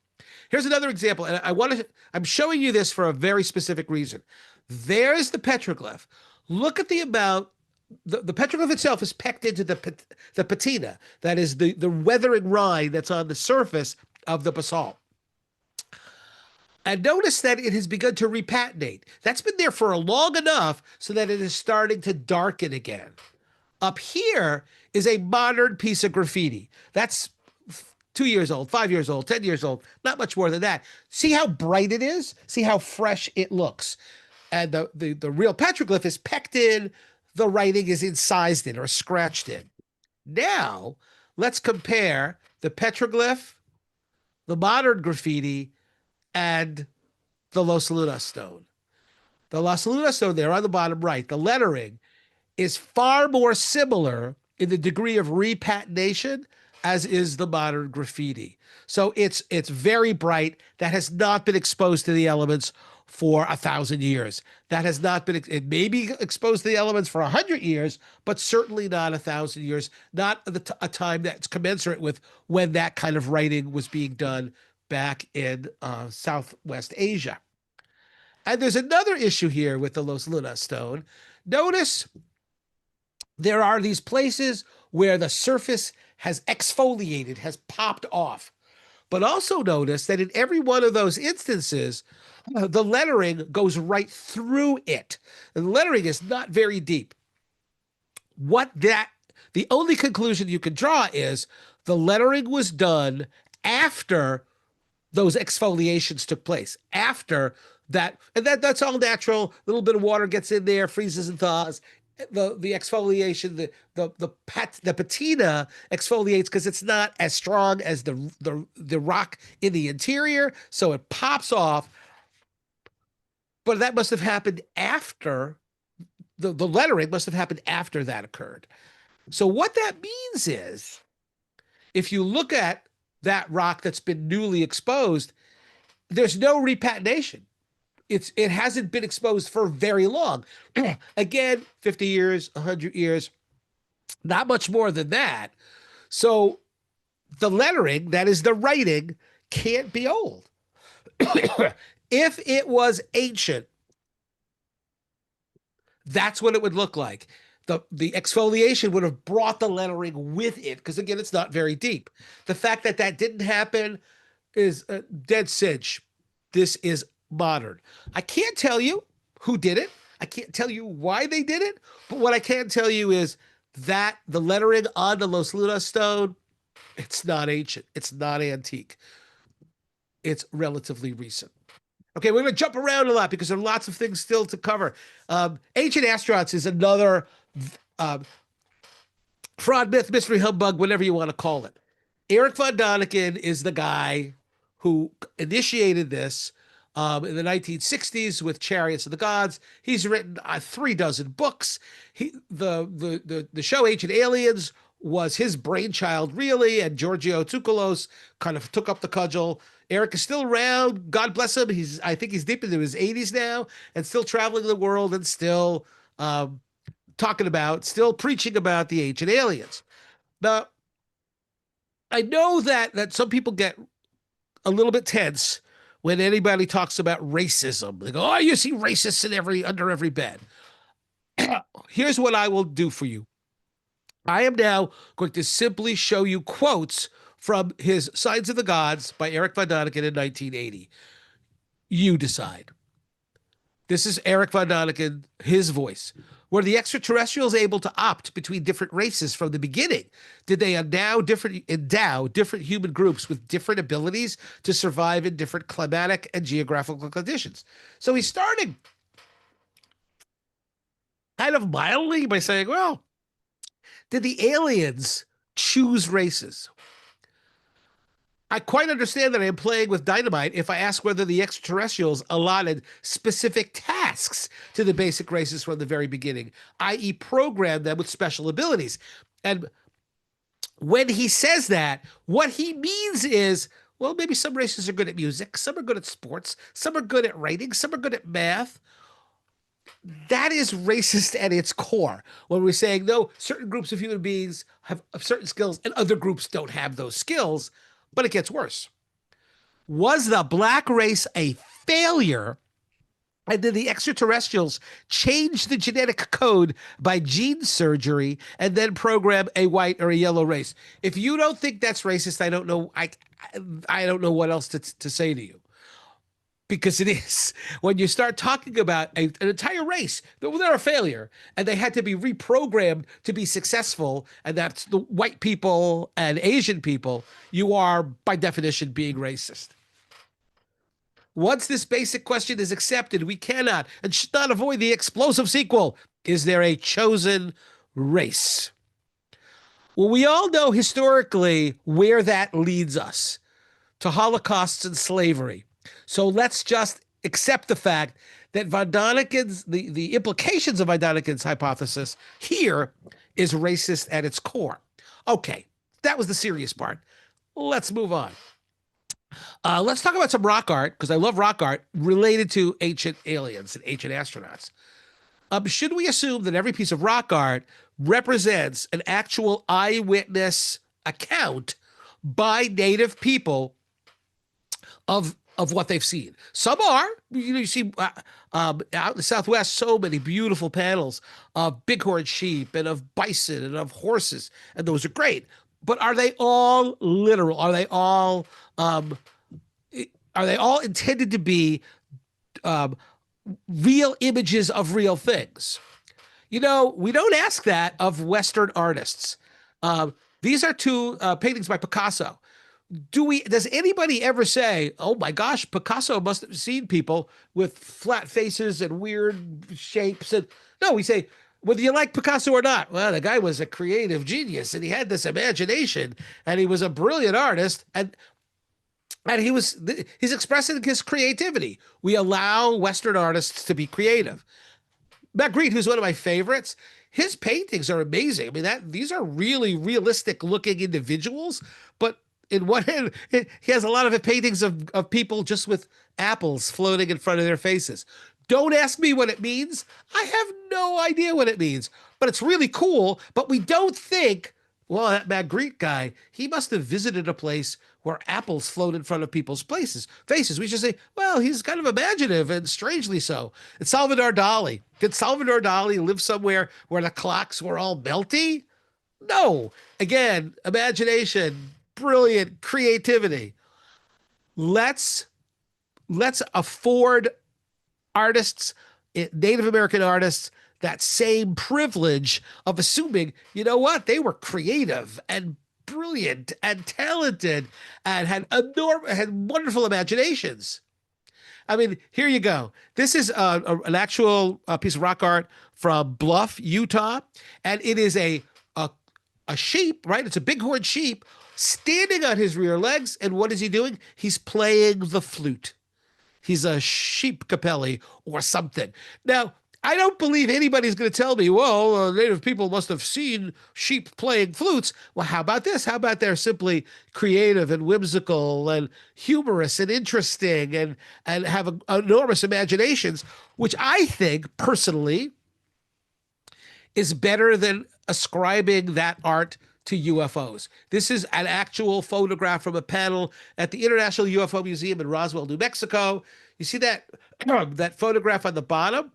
Here's another example, and I'm showing you this for a very specific reason. There's the petroglyph. Look at the amount. The petroglyph itself is pecked into the patina, that is the weathering rind that's on the surface of the basalt. And notice that it has begun to repatinate. That's been there for long enough so that it is starting to darken again. Up here is a modern piece of graffiti. That's 2 years old, 5 years old, 10 years old, not much more than that. See how bright it is? See how fresh it looks? And the real petroglyph is pecked in. The writing is incised in or scratched in. Now, let's compare the petroglyph, the modern graffiti, and the Los Lunas stone. The Los Lunas stone there on the bottom right, the lettering is far more similar in the degree of repatination as is the modern graffiti. So it's very bright. That has not been exposed to the elements for 1,000 years. That has not been, it may be exposed to the elements for 100 years, but certainly not 1,000 years, not a time that's commensurate with when that kind of writing was being done back in Southwest Asia. And there's another issue here with the Los Lunas stone. Notice there are these places where the surface has exfoliated, has popped off. But also notice that in every one of those instances, the lettering goes right through it. And the lettering is not very deep. The only conclusion you can draw is the lettering was done after those exfoliations took place. After that, and that's all natural. A little bit of water gets in there, freezes and thaws, the exfoliation, the patina exfoliates because it's not as strong as the rock in the interior, so it pops off. But that must have happened after the lettering must have happened after that occurred. So what that means is, if you look at that rock that's been newly exposed, there's no repatination. It hasn't been exposed for very long. Again, 50 years, 100 years, not much more than that. So the lettering, that is the writing, can't be old. If it was ancient, that's what it would look like. The exfoliation would have brought the lettering with it, because again, it's not very deep. The fact that that didn't happen is a dead cinch. This is modern. I can't tell you who did it. I can't tell you why they did it. But what I can tell you is that the lettering on the Los Lunas stone, it's not ancient. It's not antique. It's relatively recent. Okay, we're going to jump around a lot because there are lots of things still to cover. Ancient astronauts is another fraud, myth, mystery, humbug, whatever you want to call it. Eric von Däniken is the guy who initiated this in the 1960s with Chariots of the Gods. He's written 36 books. The show Ancient Aliens was his brainchild, really, and Giorgio Tsoukalos kind of took up the cudgel. Eric is still around. God bless him. I think he's deep into his 80s now and still traveling the world and still still preaching about the ancient aliens. Now, I know that some people get a little bit tense when anybody talks about racism. They go, "Oh, you see racists under every bed." Here's what I will do for you. I am now going to simply show you quotes from his Signs of the Gods by Eric von Däniken in 1980. You decide. This is Eric von Däniken, his voice. Were the extraterrestrials able to opt between different races from the beginning? Did they endow different human groups with different abilities to survive in different climatic and geographical conditions? So he's starting kind of mildly by saying, well, did the aliens choose races? I quite understand that I am playing with dynamite if I ask whether the extraterrestrials allotted specific tasks to the basic races from the very beginning, i.e. programmed them with special abilities. And when he says that, what he means is, well, maybe some races are good at music, some are good at sports, some are good at writing, some are good at math. That is racist at its core. When we're saying, no, certain groups of human beings have certain skills and other groups don't have those skills. But it gets worse. Was the black race a failure? And did the extraterrestrials change the genetic code by gene surgery and then program a white or a yellow race? If you don't think that's racist, I don't know. I don't know what else to say to you. Because it is. When you start talking about an entire race, they're a failure, and they had to be reprogrammed to be successful, and that's the white people and Asian people, you are, by definition, being racist. Once this basic question is accepted, we cannot and should not avoid the explosive sequel. Is there a chosen race? Well, we all know historically where that leads us, to holocausts and slavery. So let's just accept the fact that von Däniken's, the implications of von Däniken's hypothesis here is racist at its core. Okay, that was the serious part. Let's move on. Let's talk about some rock art, because I love rock art related to ancient aliens and ancient astronauts. Should we assume that every piece of rock art represents an actual eyewitness account by native people of what they've seen? Some are. You see out in the Southwest, so many beautiful panels of bighorn sheep and of bison and of horses, and those are great. But are they all literal? Are they all intended to be real images of real things? You know, we don't ask that of Western artists. These are two paintings by Picasso. Does anybody ever say, oh my gosh, Picasso must have seen people with flat faces and weird shapes? And no, we say whether you like Picasso or not, well, the guy was a creative genius and he had this imagination and he was a brilliant artist and he's expressing his creativity. We allow Western artists to be creative. Magritte, who's one of my favorites, his paintings are amazing. I mean, these are really realistic looking individuals, but in one hand, he has a lot of paintings of people just with apples floating in front of their faces. Don't ask me what it means. I have no idea what it means, but it's really cool. But we don't think, well, that Magritte guy, he must have visited a place where apples float in front of people's faces. We should say, well, he's kind of imaginative and strangely so. It's Salvador Dali. Did Salvador Dali live somewhere where the clocks were all melty? No. Again, imagination, brilliant creativity. Let's afford artists, Native American artists, that same privilege of assuming, you know what, they were creative and brilliant and talented and had wonderful imaginations. I mean, here you go. This is an actual piece of rock art from Bluff, Utah, and it is a sheep, right? It's a bighorn sheep standing on his rear legs, and what is he doing? He's playing the flute. He's a sheep capelli or something. Now, I don't believe anybody's going to tell me, well, Native people must have seen sheep playing flutes. Well, how about this? How about they're simply creative and whimsical and humorous and interesting and have enormous imaginations, which I think personally is better than ascribing that art to UFOs. This is an actual photograph from a panel at the International UFO Museum in Roswell, New Mexico. You see that that photograph on the bottom?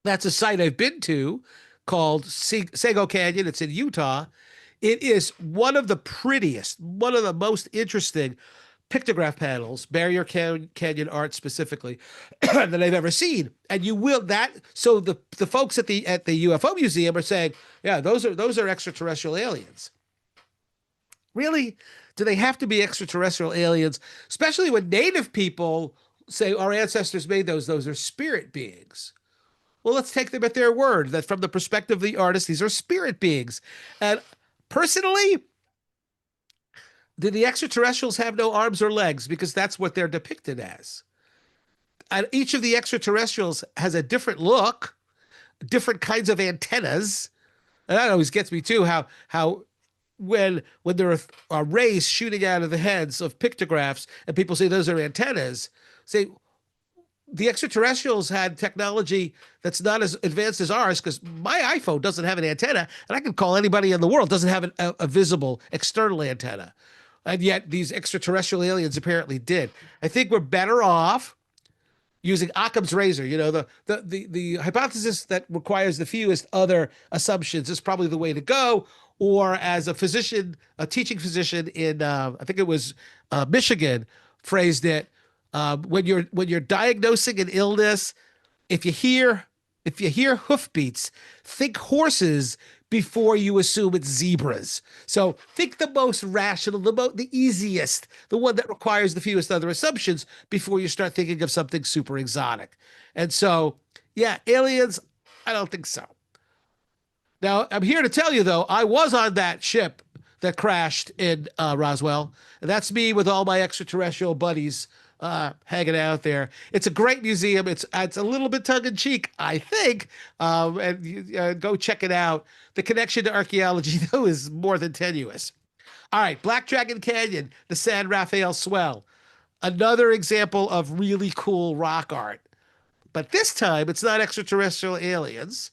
That's a site I've been to called Sego Canyon. It's in Utah. It is one of the prettiest, one of the most interesting pictograph panels, Barrier Canyon art specifically, that I've ever seen. And you will so the folks at the UFO museum are saying, yeah, those are extraterrestrial aliens. Really? Do they have to be extraterrestrial aliens? Especially when Native people say our ancestors made those are spirit beings. Well, let's take them at their word that from the perspective of the artist, these are spirit beings. And personally, do the extraterrestrials have no arms or legs? Because that's what they're depicted as. And each of the extraterrestrials has a different look, different kinds of antennas. And that always gets me too, how when there are rays shooting out of the heads of pictographs and people say those are antennas, say the extraterrestrials had technology that's not as advanced as ours, because my iPhone doesn't have an antenna and I can call anybody in the world, doesn't have a visible external antenna. And yet these extraterrestrial aliens apparently did. I think we're better off using Occam's razor. You know, the hypothesis that requires the fewest other assumptions is probably the way to go. Or as a physician, a teaching physician in, I think it was Michigan, phrased it, when you're diagnosing an illness, if you hear hoofbeats, think horses before you assume it's zebras. So think the most rational, the easiest, the one that requires the fewest other assumptions before you start thinking of something super exotic. And so, yeah, aliens, I don't think so. Now, I'm here to tell you, though, I was on that ship that crashed in Roswell. And that's me with all my extraterrestrial buddies hanging out there. It's a great museum. It's a little bit tongue-in-cheek, I think, and go check it out. The connection to archaeology, though, is more than tenuous. All right, Black Dragon Canyon, the San Rafael Swell. Another example of really cool rock art. But this time, it's not extraterrestrial aliens.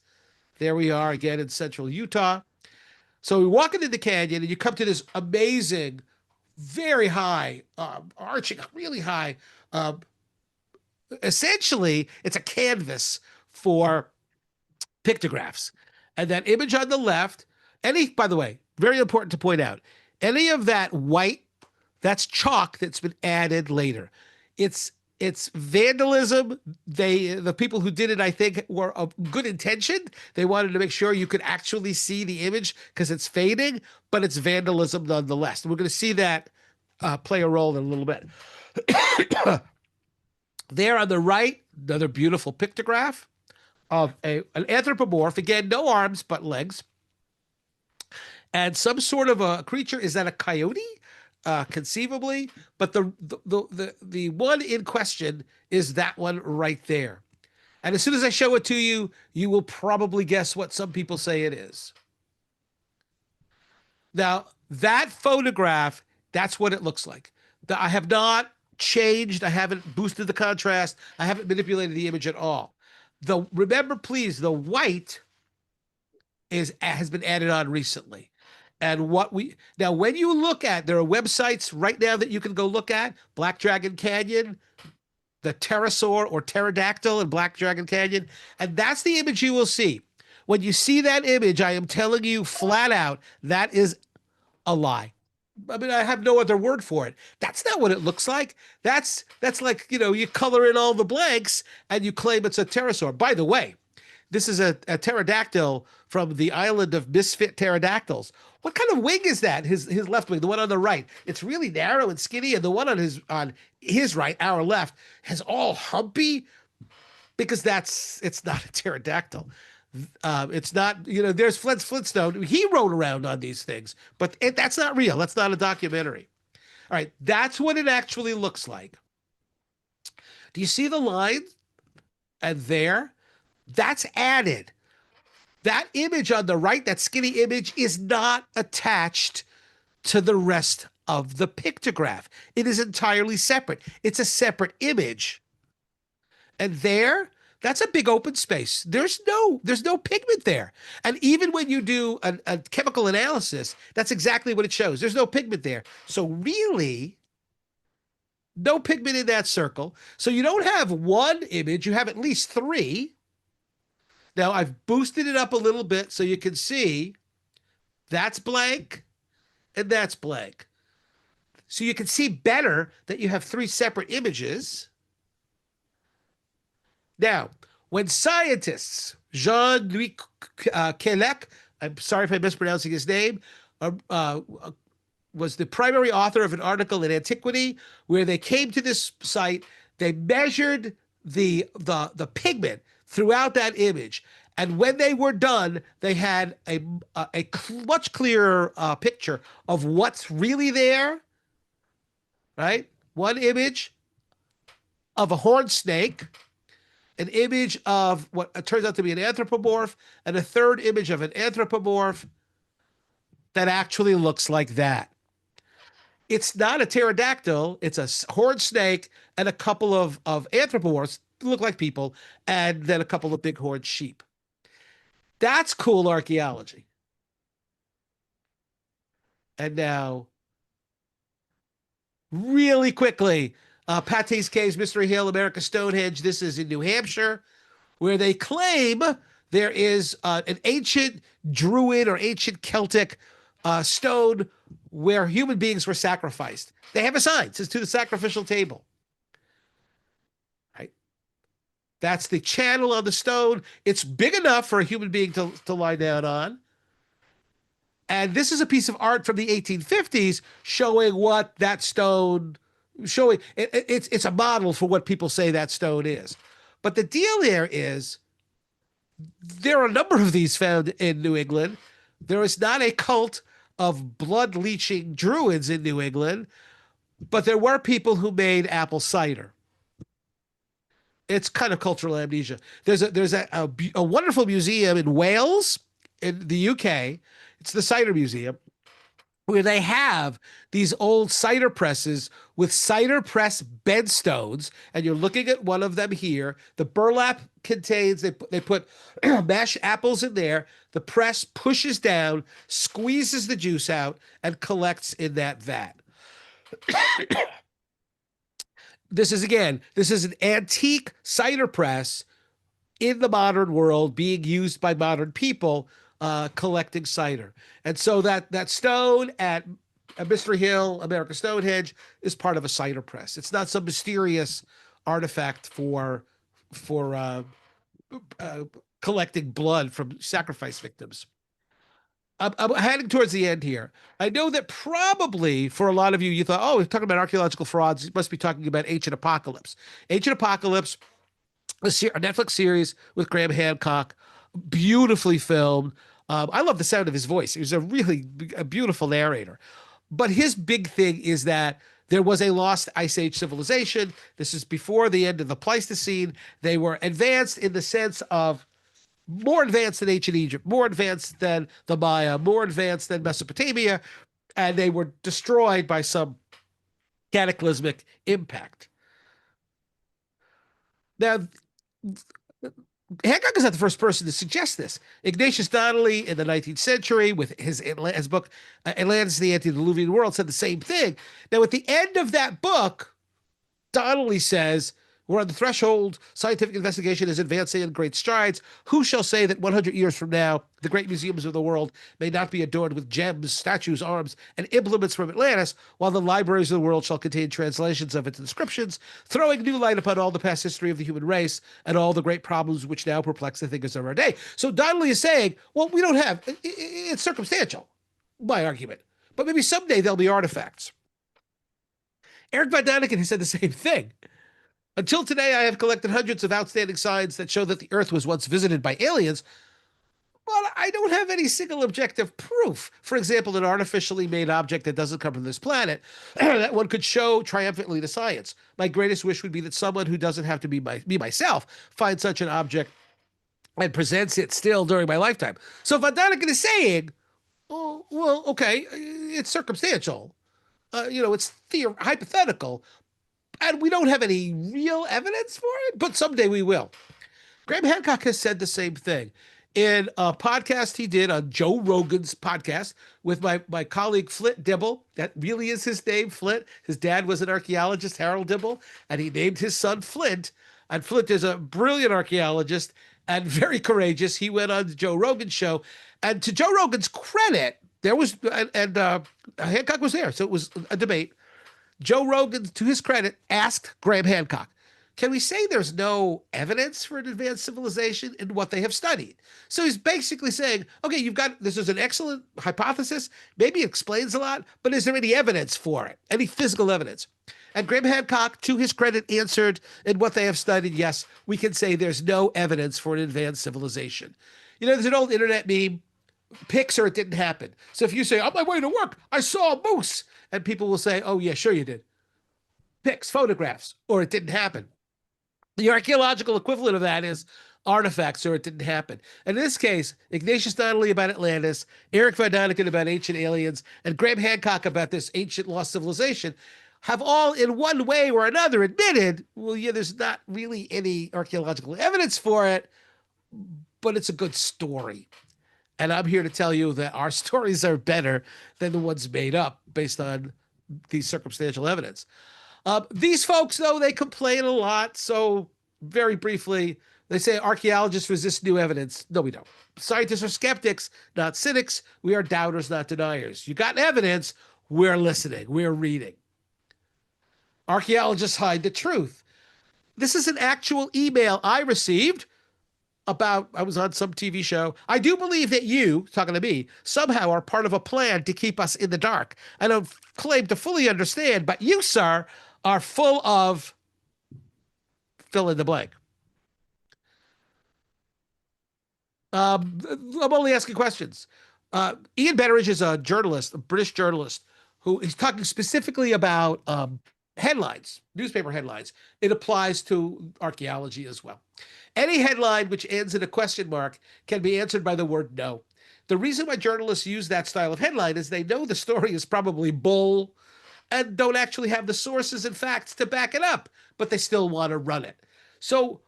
There we are again in central Utah. So we walk into the canyon, and you come to this amazing, very high, arching, really high. Essentially, it's a canvas for pictographs. And that image on the left, by the way, very important to point out, any of that white, that's chalk that's been added later. It's vandalism. The people who did it, I think, were of good intention. They wanted to make sure you could actually see the image because it's fading, but it's vandalism nonetheless. And we're going to see that play a role in a little bit. There on the right, another beautiful pictograph of an anthropomorph, again, no arms but legs, and some sort of a creature. Is that a coyote? Conceivably, but the one in question is that one right there. And as soon as I show it to you, you will probably guess what some people say it is. Now, that photograph, that's what it looks like. I have not changed. I haven't boosted the contrast. I haven't manipulated the image at all. Remember, please, the white has been added on recently. And now, when you look at, there are websites right now that you can go look at, Black Dragon Canyon, the pterosaur or pterodactyl in Black Dragon Canyon, and that's the image you will see. When you see that image, I am telling you flat out, that is a lie. I mean, I have no other word for it. That's not what it looks like. That's like, you color in all the blanks and you claim it's a pterosaur. By the way, this is a pterodactyl from the island of misfit pterodactyls. What kind of wing is that? His left wing, the one on the right. It's really narrow and skinny, and the one on his right, our left, has all humpy, because it's not a pterodactyl. It's not, there's Flintstone. He rode around on these things, but that's not real. That's not a documentary. All right, that's what it actually looks like. Do you see the line? And there, that's added. That image on the right, that skinny image, is not attached to the rest of the pictograph. It is entirely separate. It's a separate image. And there, that's a big open space. There's no pigment there. And even when you do a chemical analysis, that's exactly what it shows. There's no pigment there. So really, no pigment in that circle. So you don't have one image, you have at least three. Now, I've boosted it up a little bit so you can see that's blank and that's blank. So you can see better that you have three separate images. Now, when scientists, Jean-Louis Kenneth, I'm sorry if I'm mispronouncing his name, was the primary author of an article in Antiquity where they came to this site, they measured the pigment throughout that image. And when they were done, they had a much clearer picture of what's really there, right? One image of a horned snake, an image of what turns out to be an anthropomorph, and a third image of an anthropomorph that actually looks like that. It's not a pterodactyl, it's a horned snake and a couple of anthropomorphs look like people, and then a couple of big horned sheep. That's cool archaeology. And now, really quickly, Pate's Caves, Mystery Hill, America Stonehenge. This is in New Hampshire, where they claim there is an ancient Druid or ancient Celtic stone where human beings were sacrificed. They have a sign, it says to the sacrificial table. Right? That's the channel on the stone. It's big enough for a human being to lie down on. And this is a piece of art from the 1850s showing what that stone, it's a model for what people say that stone is. But the deal here is there are a number of these found in New England. There is not a cult of blood-leeching Druids in New England, but there were people who made apple cider. It's kind of cultural amnesia. There's a wonderful museum in Wales, in the UK. It's the Cider Museum, where they have these old cider presses with cider press bedstones, and you're looking at one of them here. The burlap contains, they put mashed apples in there. The press pushes down, squeezes the juice out, and collects in that vat. This is an antique cider press in the modern world being used by modern people collecting cider. And so that stone at Mystery Hill, America Stonehenge, is part of a cider press. It's not some mysterious artifact for collecting blood from sacrifice victims. I'm heading towards the end here. I know that probably for a lot of you, you thought, oh, we're talking about archaeological frauds. You must be talking about ancient apocalypse. Ancient apocalypse a Netflix series with Graham Hancock, beautifully filmed. I love the sound of his voice. He was a beautiful narrator. But his big thing is that there was a lost Ice Age civilization. This is before the end of the Pleistocene. They were advanced in the sense of more advanced than ancient Egypt, more advanced than the Maya, more advanced than Mesopotamia, and they were destroyed by some cataclysmic impact. Now, Hancock is not the first person to suggest this. Ignatius Donnelly in the 19th century, with his book Atlantis, the Antediluvian World, said the same thing. Now, at the end of that book, Donnelly says, we're on the threshold. Scientific investigation is advancing in great strides. Who shall say that 100 years from now, the great museums of the world may not be adorned with gems, statues, arms, and implements from Atlantis, while the libraries of the world shall contain translations of its inscriptions, throwing new light upon all the past history of the human race and all the great problems which now perplex the thinkers of our day. So Donnelly is saying, well, we don't have, it's circumstantial, my argument. But maybe someday there'll be artifacts. Eric Von Daniken has said the same thing. Until today, I have collected hundreds of outstanding signs that show that the Earth was once visited by aliens, but I don't have any single objective proof. For example, an artificially made object that doesn't come from this planet that one could show triumphantly to science. My greatest wish would be that someone who doesn't have to be myself finds such an object and presents it still during my lifetime. So Von Daniken is saying, oh, well, okay, it's circumstantial. It's hypothetical, and we don't have any real evidence for it, but someday we will. Graham Hancock has said the same thing in a podcast he did on Joe Rogan's podcast with my colleague Flint Dibble. That really is his name, Flint. His dad was an archaeologist, Harold Dibble, and he named his son Flint. And Flint is a brilliant archaeologist and very courageous. He went on the Joe Rogan show, and to Joe Rogan's credit, there was Hancock was there, so it was a debate. Joe Rogan, to his credit, asked Graham Hancock, can we say there's no evidence for an advanced civilization in what they have studied? So he's basically saying, okay, this is an excellent hypothesis. Maybe it explains a lot, but is there any evidence for it? Any physical evidence? And Graham Hancock, to his credit, answered, in what they have studied, yes, we can say there's no evidence for an advanced civilization. There's an old internet meme, pics or it didn't happen. So if you say, on my way to work, I saw a moose, and people will say, oh, yeah, sure you did. Pics, photographs, or it didn't happen. The archaeological equivalent of that is artifacts, or it didn't happen. And in this case, Ignatius Donnelly about Atlantis, Eric Von Daniken about ancient aliens, and Graham Hancock about this ancient lost civilization have all in one way or another admitted, well, yeah, there's not really any archaeological evidence for it, but it's a good story. And I'm here to tell you that our stories are better than the ones made up based on these circumstantial evidence. These folks, though, they complain a lot. So very briefly, they say archaeologists resist new evidence. No, we don't. Scientists are skeptics, not cynics. We are doubters, not deniers. You got evidence, we're listening, we're reading. Archaeologists hide the truth. This is an actual email I received I was on some TV show. I do believe that you, talking to me, somehow are part of a plan to keep us in the dark. I don't claim to fully understand, but you, sir, are full of fill in the blank. I'm only asking questions. Ian Betteridge is a journalist, a British journalist, who is talking specifically about headlines, newspaper headlines. It applies to archaeology as well. Any headline which ends in a question mark can be answered by the word no. The reason why journalists use that style of headline is they know the story is probably bull and don't actually have the sources and facts to back it up, but they still want to run it. So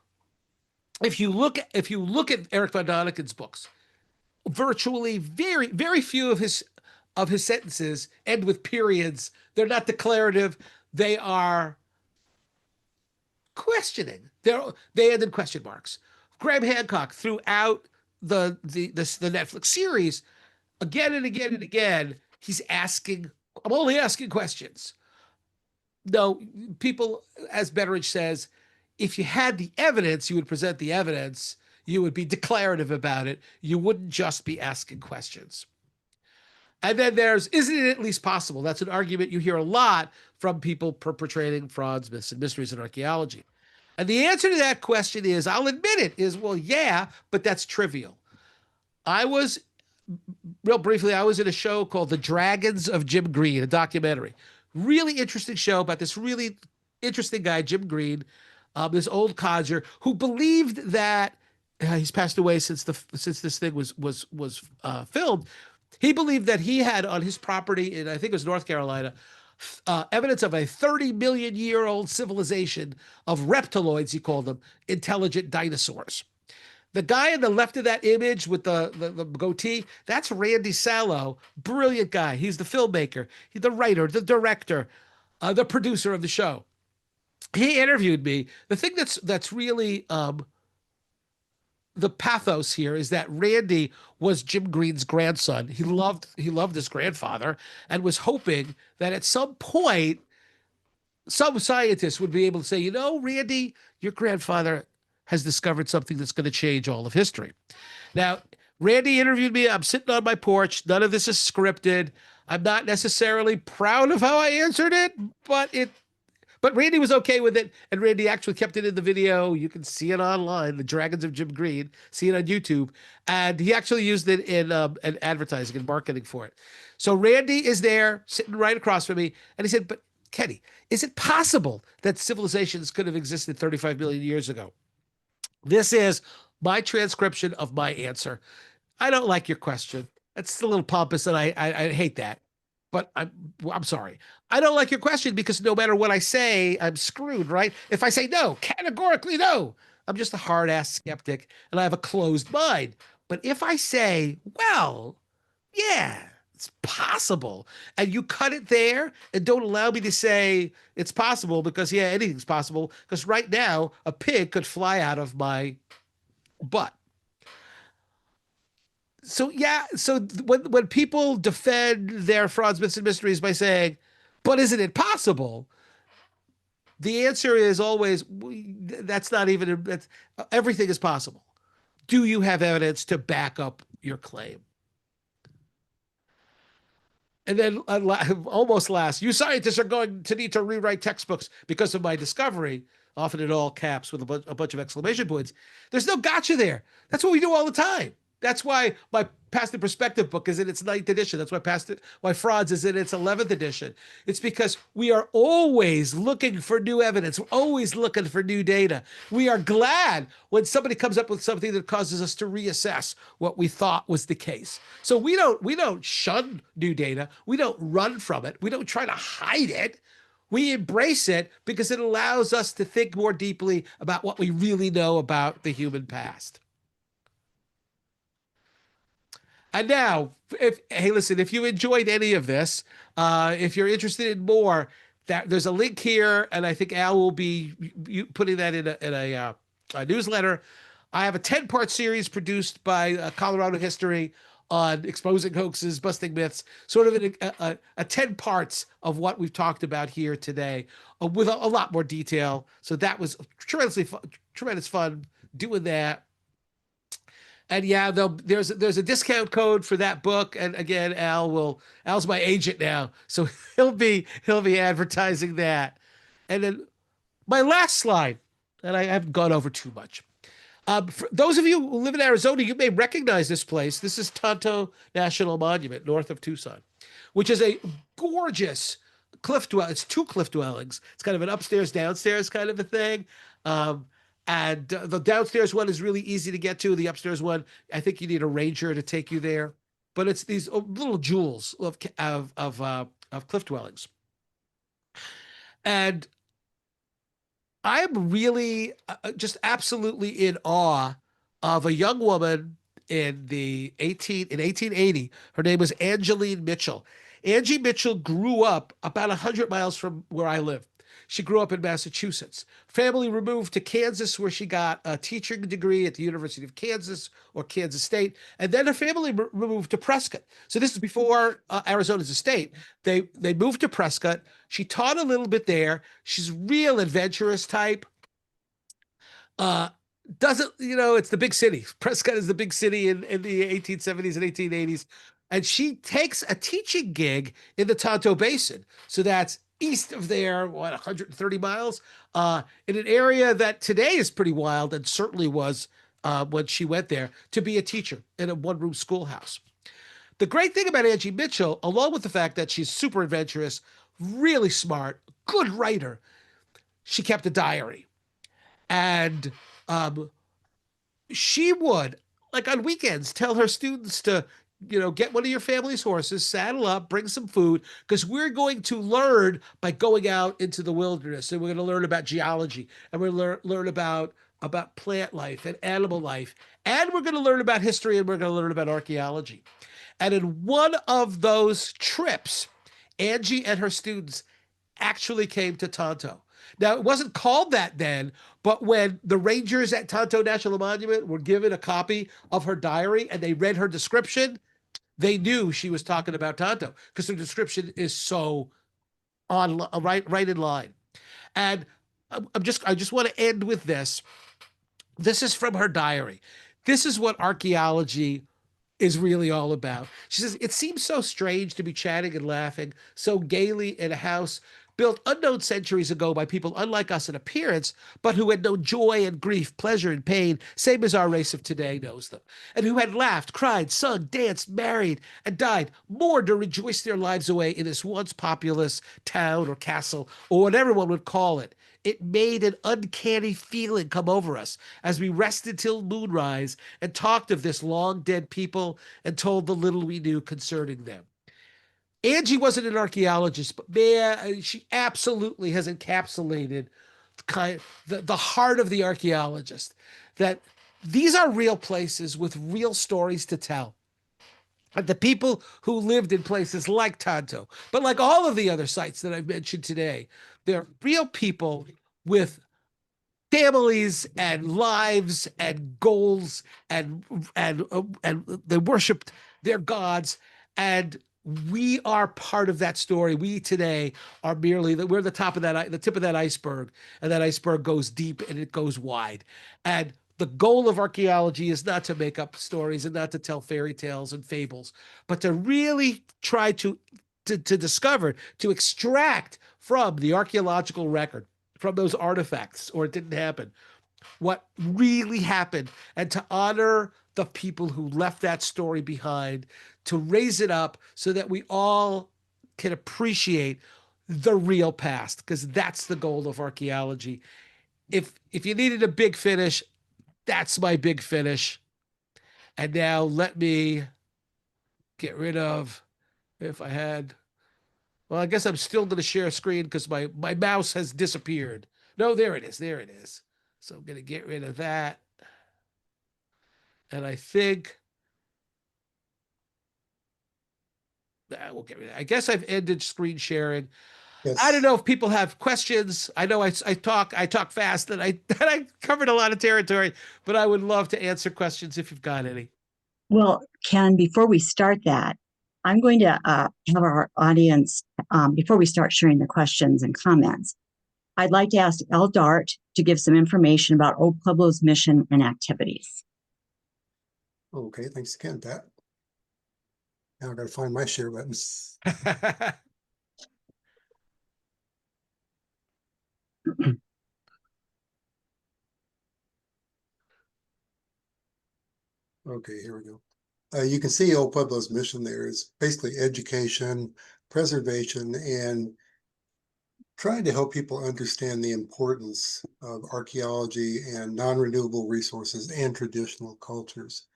if you look at Eric Von Daniken's books, virtually very, very few of his sentences end with periods. They're not declarative. They are questioning. They end in question marks. Graham Hancock, throughout the Netflix series, again and again and again, he's asking, I'm only asking questions. No, people, as Betteridge says, if you had the evidence, you would present the evidence. You would be declarative about it. You wouldn't just be asking questions. And then isn't it at least possible? That's an argument you hear a lot from people perpetrating frauds, myths, and mysteries in archaeology. And the answer to that question is, I'll admit it, is, well, yeah, but that's trivial. I was, real briefly, I was in a show called The Dragons of Jim Green, a documentary. Really interesting show about this really interesting guy, Jim Green, this old codger who believed that he's passed away since this thing was filmed. He believed that he had on his property in, I think it was North Carolina, evidence of a 30 million year old civilization of reptiloids, he called them, intelligent dinosaurs. The guy on the left of that image with the goatee, that's Randy Salo, brilliant guy. He's the filmmaker, he's the writer, the director, the producer of the show. He interviewed me. The thing that's really the pathos here is that Randy was Jim Green's grandson. He loved his grandfather and was hoping that at some point some scientist would be able to say, you know, Randy, your grandfather has discovered something that's going to change all of history. Now, Randy interviewed me. I'm sitting on my porch. None of this is scripted. I'm not necessarily proud of how I answered it, but Randy was okay with it, and Randy actually kept it in the video. You can see it online, The Dragons of Jim Green. See it on YouTube. And he actually used it in advertising and marketing for it. So Randy is there, sitting right across from me, and he said, but Kenny, is it possible that civilizations could have existed 35 million years ago? This is my transcription of my answer. I don't like your question. That's a little pompous, and I hate that. But I'm sorry. I don't like your question because no matter what I say, I'm screwed, right? If I say no, categorically no, I'm just a hard ass skeptic and I have a closed mind. But if I say, well, yeah, it's possible, and you cut it there and don't allow me to say it's possible because, yeah, anything's possible, because right now a pig could fly out of my butt. So yeah, so when people defend their frauds, myths, and mysteries by saying, "But isn't it possible?" The answer is always, "That's not even. That's, everything is possible." Do you have evidence to back up your claim? And then almost last, you scientists are going to need to rewrite textbooks because of my discovery, often in all caps with a bunch of exclamation points. There's no gotcha there. That's what we do all the time. That's why my Past in Perspective book is in its 9th edition. That's why Frauds is in its 11th edition. It's because we are always looking for new evidence. We're always looking for new data. We are glad when somebody comes up with something that causes us to reassess what we thought was the case. So we don't shun new data. We don't run from it. We don't try to hide it. We embrace it because it allows us to think more deeply about what we really know about the human past. And now, hey, listen, if you enjoyed any of this, if you're interested in more, there's a link here, and I think Al will be putting that in a newsletter. I have a 10-part series produced by Colorado History on exposing hoaxes, busting myths, sort of a 10 parts of what we've talked about here today, with a lot more detail. So that was tremendous fun doing that. And yeah, there's a discount code for that book. And again, Al's my agent now, so he'll be advertising that. And then my last slide, and I haven't gone over too much. For those of you who live in Arizona, you may recognize this place. This is Tonto National Monument, north of Tucson, which is a gorgeous cliff dwelling. It's 2 cliff dwellings. It's kind of an upstairs, downstairs kind of a thing. And the downstairs one is really easy to get to. The upstairs one, I think you need a ranger to take you there. But it's these little jewels of cliff dwellings. And I'm really just absolutely in awe of a young woman in 1880. Her name was Angeline Mitchell. Angie Mitchell grew up about 100 miles from where I live. She grew up in Massachusetts. Family removed to Kansas, where she got a teaching degree at the University of Kansas or Kansas State. And then her family moved to Prescott. So this is before Arizona's a state. They moved to Prescott. She taught a little bit there. She's real adventurous type. It's the big city. Prescott is the big city in the 1870s and 1880s. And she takes a teaching gig in the Tonto Basin. So that's east of there, what, 130 miles, in an area that today is pretty wild and certainly was when she went there to be a teacher in a one-room schoolhouse. The great thing about Angie Mitchell, along with the fact that she's super adventurous, really smart, good writer, she kept a diary. And um, she would, like on weekends, tell her students to, get one of your family's horses, saddle up, bring some food, because we're going to learn by going out into the wilderness, and we're going to learn about geology, and we're going to learn about plant life and animal life, and we're going to learn about history, and we're going to learn about archaeology. And in one of those trips, Angie and her students actually came to Tonto. Now, it wasn't called that then, but when the rangers at Tonto National Monument were given a copy of her diary and they read her description, they knew she was talking about Tonto because her description is so on right in line. And I just want to end with this. This is from her diary. This is what archaeology is really all about. She says, it seems so strange to be chatting and laughing so gaily in a house built unknown centuries ago by people unlike us in appearance, but who had known joy and grief, pleasure and pain, same as our race of today knows them, and who had laughed, cried, sung, danced, married, and died, more to rejoice their lives away in this once populous town or castle, or whatever one would call it. It made an uncanny feeling come over us as we rested till moonrise and talked of this long dead people and told the little we knew concerning them. Angie wasn't an archaeologist, but man, she absolutely has encapsulated the heart of the archaeologist, that these are real places with real stories to tell. And the people who lived in places like Tonto, but like all of the other sites that I've mentioned today, they're real people with families and lives and goals, and they worshipped their gods, and we are part of that story. We today are merely we're the tip of that iceberg, and that iceberg goes deep and it goes wide. And the goal of archaeology is not to make up stories and not to tell fairy tales and fables, but to really try to discover, to extract from the archaeological record, from those artifacts, or it didn't happen, what really happened, and to honor the people who left that story behind, to raise it up so that we all can appreciate the real past, because that's the goal of archaeology. If you needed a big finish, that's my big finish. And now let me get rid of, if I had, well, I guess I'm still going to share a screen because my mouse has disappeared. No, there it is. There it is. So I'm going to get rid of that. And I think we'll get rid of that. I guess I've ended screen sharing. Yes. I don't know if people have questions. I know I talk fast, and I covered a lot of territory, but I would love to answer questions if you've got any. Well, Ken, before we start that, I'm going to have our audience, before we start sharing the questions and comments, I'd like to ask El Dart to give some information about Old Pueblo's mission and activities. Okay, thanks again, Pat. Now I've got to find my share buttons. Okay, here we go. You can see Old Pueblo's mission there is basically education, preservation, and trying to help people understand the importance of archaeology and non-renewable resources and traditional cultures.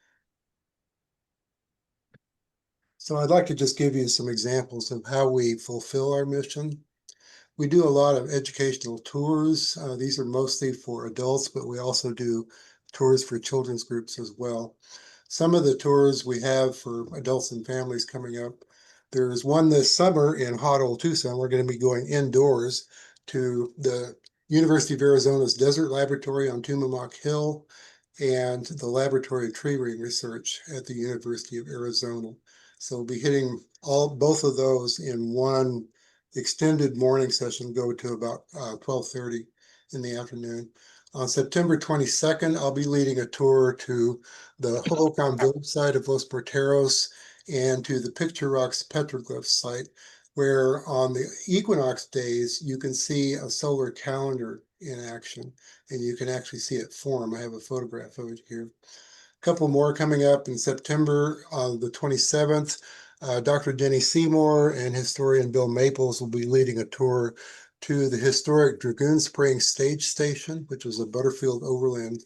So I'd like to just give you some examples of how we fulfill our mission. We do a lot of educational tours. These are mostly for adults, but we also do tours for children's groups as well. Some of the tours we have for adults and families coming up. There's one this summer in hot old Tucson. We're going to be going indoors to the University of Arizona's Desert Laboratory on Tumamoc Hill and the Laboratory of Tree Ring Research at the University of Arizona. So we'll be hitting both of those in one extended morning session, go to about 12:30 in the afternoon. On September 22nd, I'll be leading a tour to the Hohokam village site of Los Porteros and to the Picture Rocks petroglyph site. where on the equinox days, you can see a solar calendar in action, and you can actually see it form. I have a photograph of it here. A couple more coming up in September on the 27th. Dr. Denny Seymour and historian Bill Maples will be leading a tour to the historic Dragoon Springs Stage Station, which was a Butterfield Overland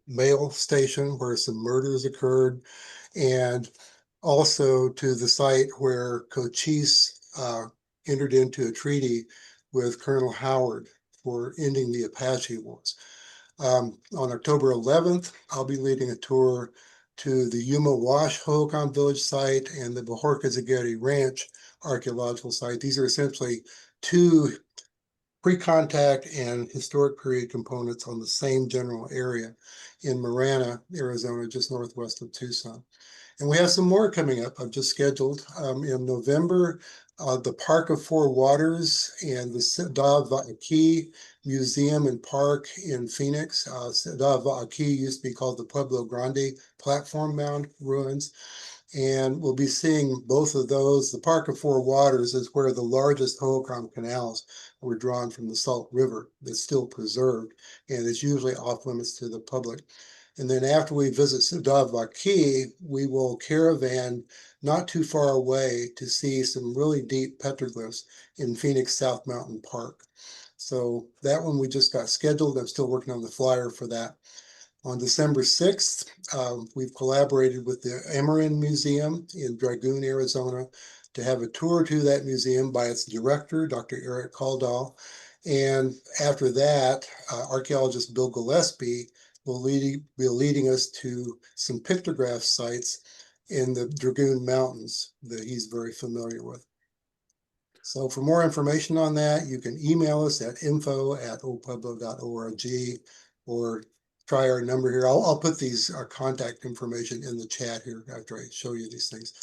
mail station where some murders occurred, and also to the site where Cochise entered into a treaty with Colonel Howard for ending the Apache Wars. On October 11th, I'll be leading a tour to the Yuma Wash Hohokam Village site and the Bajorca Zagueri Ranch archaeological site. These are essentially two pre-contact and historic period components on the same general area in Marana, Arizona, just northwest of Tucson. And we have some more coming up. I've just scheduled in November, the Park of Four Waters and the Ciudad Va'aki Museum and Park in Phoenix. Ciudad Va'aki used to be called the Pueblo Grande Platform Mound Ruins. And we'll be seeing both of those. The Park of Four Waters is where the largest Hohokam canals were drawn from the Salt River that's still preserved, and it's usually off limits to the public. And then after we visit Ciudad Va'aki, we will caravan not too far away to see some really deep petroglyphs in Phoenix South Mountain Park. So that one we just got scheduled. I'm still working on the flyer for that. On December 6th, we've collaborated with the Amarin Museum in Dragoon, Arizona, to have a tour to that museum by its director, Dr. Eric Kaldal. And after that, archaeologist Bill Gillespie will be leading us to some pictograph sites in the Dragoon Mountains that he's very familiar with. So for more information on that, you can email us at info@oldpueblo.org or try our number here. I'll put our contact information in the chat here after I show you these things.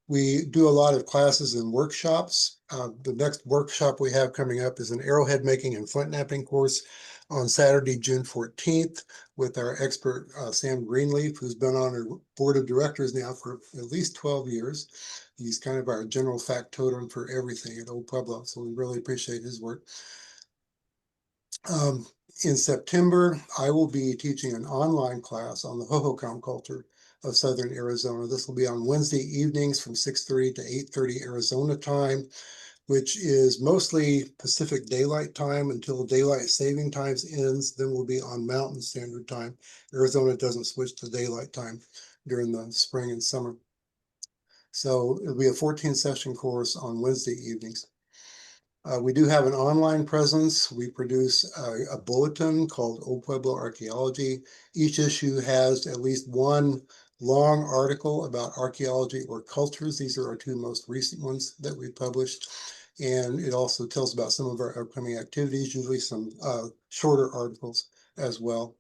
We do a lot of classes and workshops. The next workshop we have coming up is an arrowhead making and flint knapping course on Saturday, June 14th, with our expert Sam Greenleaf, who's been on our board of directors now for at least 12 years. He's kind of our general factotum for everything at Old Pueblo, so we really appreciate his work. In September, I will be teaching an online class on the Hohokam culture of Southern Arizona. This will be on Wednesday evenings from 6:30 to 8:30 Arizona time, which is mostly Pacific Daylight Time until Daylight Saving Times ends. Then we'll be on Mountain Standard Time. Arizona doesn't switch to Daylight Time during the spring and summer. So it'll be a 14-session course on Wednesday evenings. We do have an online presence. We produce a bulletin called Old Pueblo Archaeology. Each issue has at least one long article about archaeology or cultures. These are our two most recent ones that we published. And it also tells about some of our upcoming activities, usually some shorter articles as well.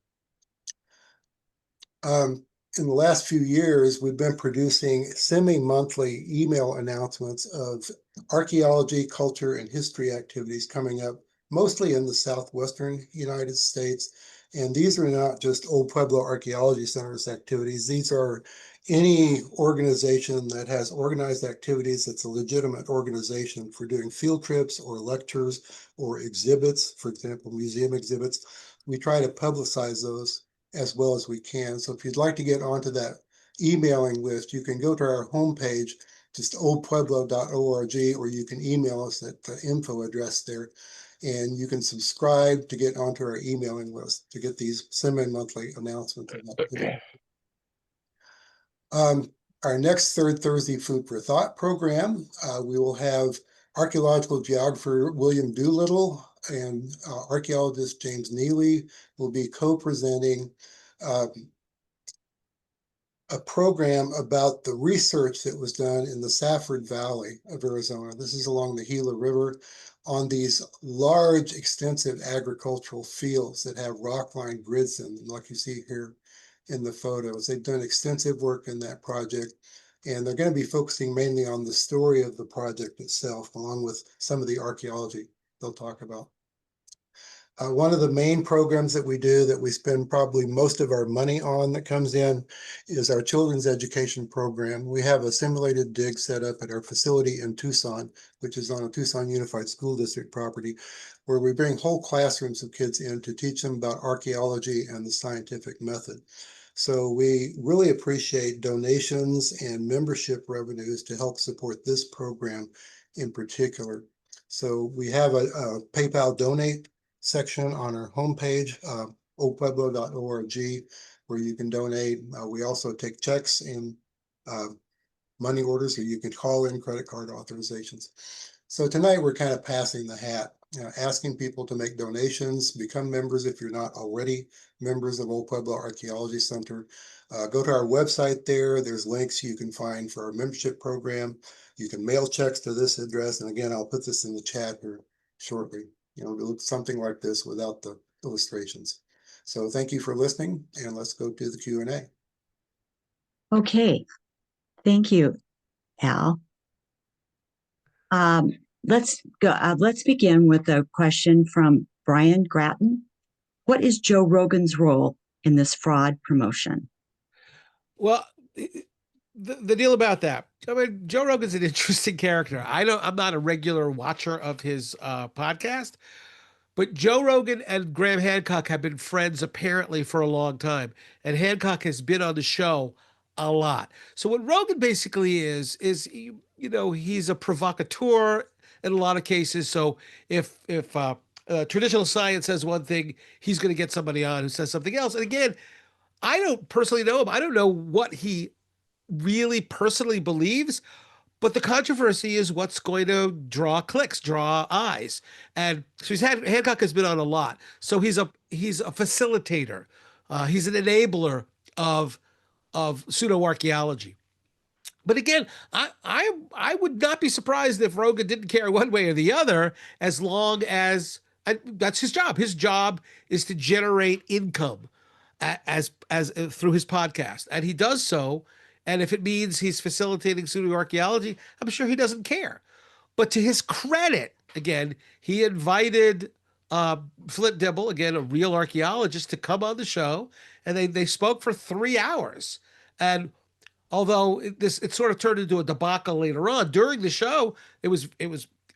In the last few years, we've been producing semi-monthly email announcements of archaeology, culture, and history activities coming up, mostly in the southwestern United States. And these are not just Old Pueblo Archaeology Center's activities. These are any organization that has organized activities that's a legitimate organization for doing field trips or lectures or exhibits, for example, museum exhibits. We try to publicize those as well as we can. So if you'd like to get onto that emailing list, you can go to our homepage, just oldpueblo.org, or you can email us at the info address there. And you can subscribe to get onto our emailing list to get these semi-monthly announcements. Our next Third Thursday Food for Thought program, we will have archaeological geographer William Doolittle and archaeologist James Neely will be co-presenting a program about the research that was done in the Safford Valley of Arizona. This is along the Gila River on these large, extensive agricultural fields that have rock-lined grids in them, like you see here in the photos. They've done extensive work in that project, and they're going to be focusing mainly on the story of the project itself, along with some of the archaeology they'll talk about. One of the main programs that we do that we spend probably most of our money on that comes in is our children's education program. We have a simulated dig set up at our facility in Tucson, which is on a Tucson Unified School District property, where we bring whole classrooms of kids in to teach them about archaeology and the scientific method. So we really appreciate donations and membership revenues to help support this program in particular. So we have a PayPal donate section on our homepage, opueblo.org, where you can donate. We also take checks and money orders, or you can call in credit card authorizations. So tonight we're kind of passing the hat, asking people to make donations, become members if you're not already members of Old Pueblo Archaeology Center. Go to our website there. There's links you can find for our membership program. You can mail checks to this address. And again, I'll put this in the chat here shortly. It looks something like this without the illustrations. So thank you for listening, and let's go to the Q&A. Okay, thank you, Al. Let's go. Let's begin with a question from Brian Grattan. What is Joe Rogan's role in this fraud promotion? Well, the deal about that, I mean, Joe Rogan's an interesting character. I'm not a regular watcher of his podcast, but Joe Rogan and Graham Hancock have been friends apparently for a long time, and Hancock has been on the show a lot. So what Rogan basically is he's a provocateur in a lot of cases. So if traditional science says one thing, he's going to get somebody on who says something else. And again, I don't personally know him. I don't know what he really personally believes, but the controversy is what's going to draw clicks, draw eyes. And so Hancock has been on a lot. So he's a facilitator. He's an enabler of pseudo archaeology. But again, I would not be surprised if Rogan didn't care one way or the other, as long as that's his job. His job is to generate income as through his podcast, and he does so. And if it means he's facilitating pseudo archaeology, I'm sure he doesn't care. But to his credit, again, he invited Flint Dibble, again, a real archaeologist, to come on the show, and they spoke for 3 hours. And although it sort of turned into a debacle later on, during the show, it was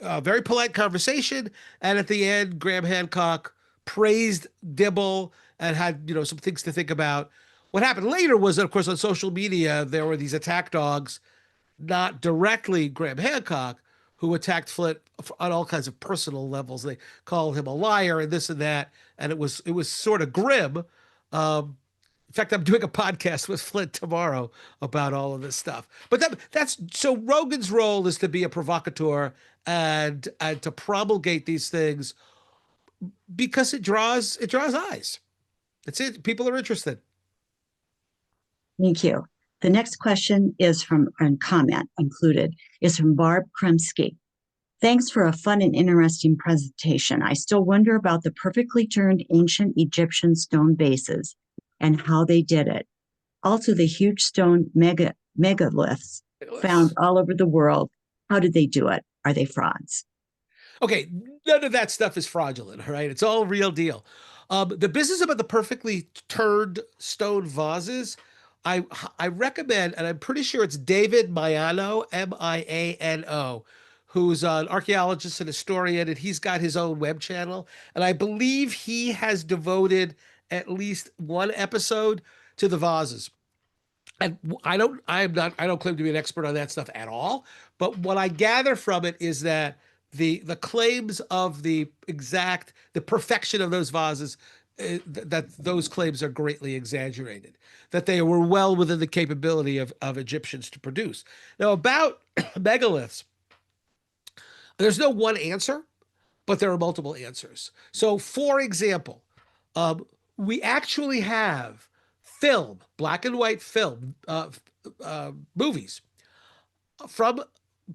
a very polite conversation. And at the end, Graham Hancock praised Dibble and had some things to think about. What happened later was that, of course, on social media, there were these attack dogs, not directly Graham Hancock, who attacked Flint on all kinds of personal levels. They called him a liar and this and that, and it was sort of grim. In fact, I'm doing a podcast with Flint tomorrow about all of this stuff. But that's so Rogan's role is to be a provocateur and to promulgate these things because it draws eyes. That's it. People are interested. Thank you. The next question is and comment included, is from Barb Kremsky. Thanks for a fun and interesting presentation. I still wonder about the perfectly turned ancient Egyptian stone bases and how they did it. Also, the huge stone megaliths found all over the world. How did they do it? Are they frauds? Okay, none of that stuff is fraudulent, all right? It's all real deal. The business about the perfectly turned stone vases, I recommend, and I'm pretty sure it's David Miano, Miano, who's an archaeologist and historian, and he's got his own web channel. And I believe he has devoted at least one episode to the vases. And I don't claim to be an expert on that stuff at all. But what I gather from it is that the claims of the perfection of those vases, that those claims are greatly exaggerated, that they were well within the capability of Egyptians to produce. Now, about megaliths, there's no one answer, but there are multiple answers. So, for example, we actually have film, black and white film, movies from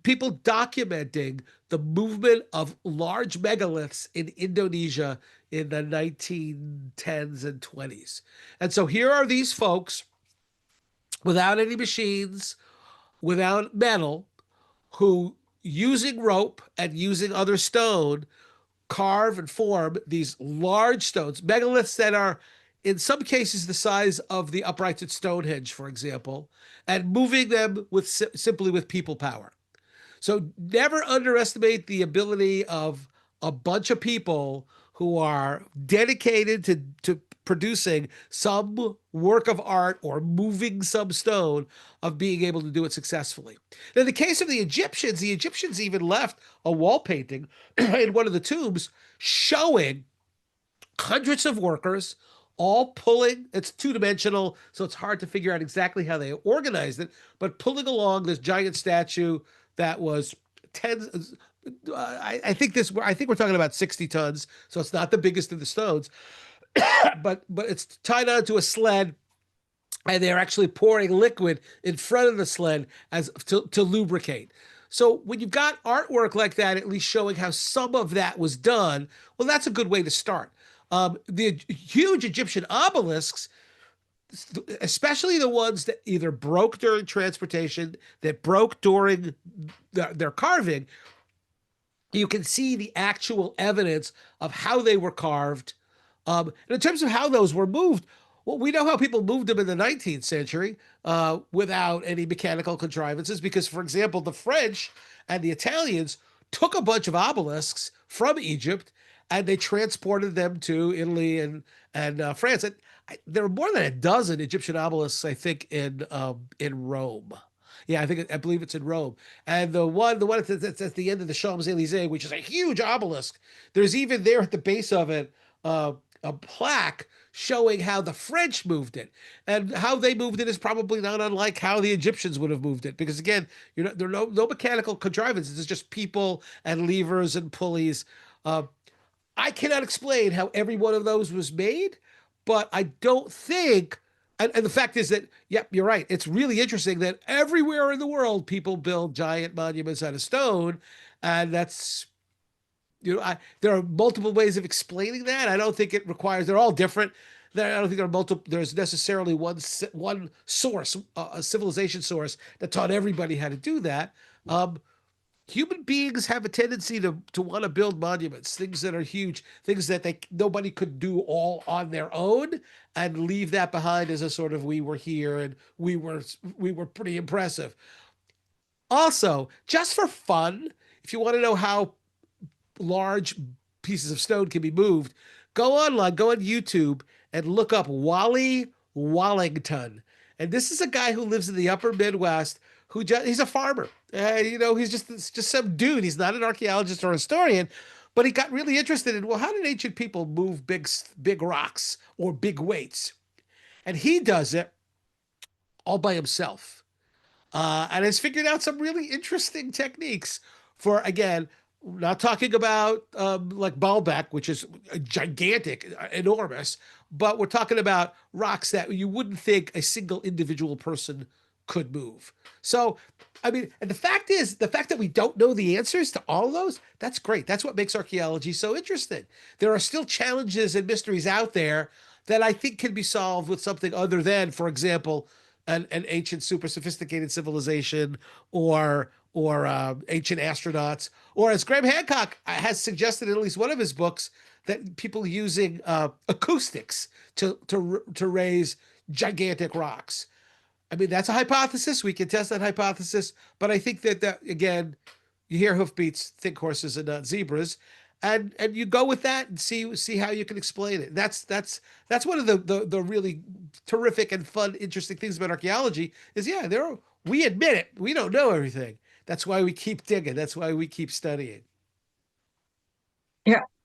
people documenting the movement of large megaliths in Indonesia in the 1910s and 20s. And so here are these folks without any machines, without metal, who using rope and using other stone carve and form these large stones, megaliths that are in some cases the size of the uprights at Stonehenge, for example, and moving them with simply with people power. So never underestimate the ability of a bunch of people who are dedicated to producing some work of art or moving some stone, of being able to do it successfully. Now, in the case of the Egyptians even left a wall painting in one of the tombs showing hundreds of workers all pulling. It's two-dimensional, so it's hard to figure out exactly how they organized it, but pulling along this giant statue that was tens. I think we're talking about 60 tons, so it's not the biggest of the stones, but it's tied onto a sled, and they're actually pouring liquid in front of the sled as to lubricate. So when you've got artwork like that, at least showing how some of that was done, well, that's a good way to start. The huge Egyptian obelisks, especially the ones that either broke during transportation, that broke during their carving, you can see the actual evidence of how they were carved. And in terms of how those were moved, well, we know how people moved them in the 19th century without any mechanical contrivances, because, for example, the French and the Italians took a bunch of obelisks from Egypt and they transported them to Italy and France. And there were more than a dozen Egyptian obelisks, I think, in Rome. Yeah, I believe it's in Rome. And the one that's at the end of the Champs-Élysées, which is a huge obelisk, there's even there at the base of it a plaque showing how the French moved it. And how they moved it is probably not unlike how the Egyptians would have moved it. Because again, there are no mechanical contrivances. It's just people and levers and pulleys. I cannot explain how every one of those was made, but I don't think, and the fact is that, yep, you're right. It's really interesting that everywhere in the world, people build giant monuments out of stone. And that's, there are multiple ways of explaining that. I don't think it requires, they're all different. I don't think there's necessarily one source, a civilization source that taught everybody how to do that. Human beings have a tendency to want to build monuments, things that are huge, things that nobody could do all on their own, and leave that behind as a sort of, we were here and we were pretty impressive. Also, just for fun, if you want to know how large pieces of stone can be moved, go online, go on YouTube and look up Wally Wallington. And this is a guy who lives in the upper Midwest, he's a farmer. He's just some dude. He's not an archaeologist or historian, but he got really interested in, well, how did ancient people move big rocks or big weights? And he does it all by himself. And has figured out some really interesting techniques for, again, not talking about like Baalbek, which is gigantic, enormous, but we're talking about rocks that you wouldn't think a single individual person could move. So, I mean, and the fact that we don't know the answers to all of those, that's great. That's what makes archaeology so interesting. There are still challenges and mysteries out there that I think can be solved with something other than, for example, an ancient super sophisticated civilization or ancient astronauts, or as Graham Hancock has suggested in at least one of his books, that people using acoustics to raise gigantic rocks. I mean, that's a hypothesis. We can test that hypothesis, but I think that again, you hear hoofbeats, think horses and not zebras, and you go with that and see how you can explain it. That's one of the really terrific and fun, interesting things about archaeology is, yeah, we admit it, we don't know everything. That's why we keep digging. That's why we keep studying.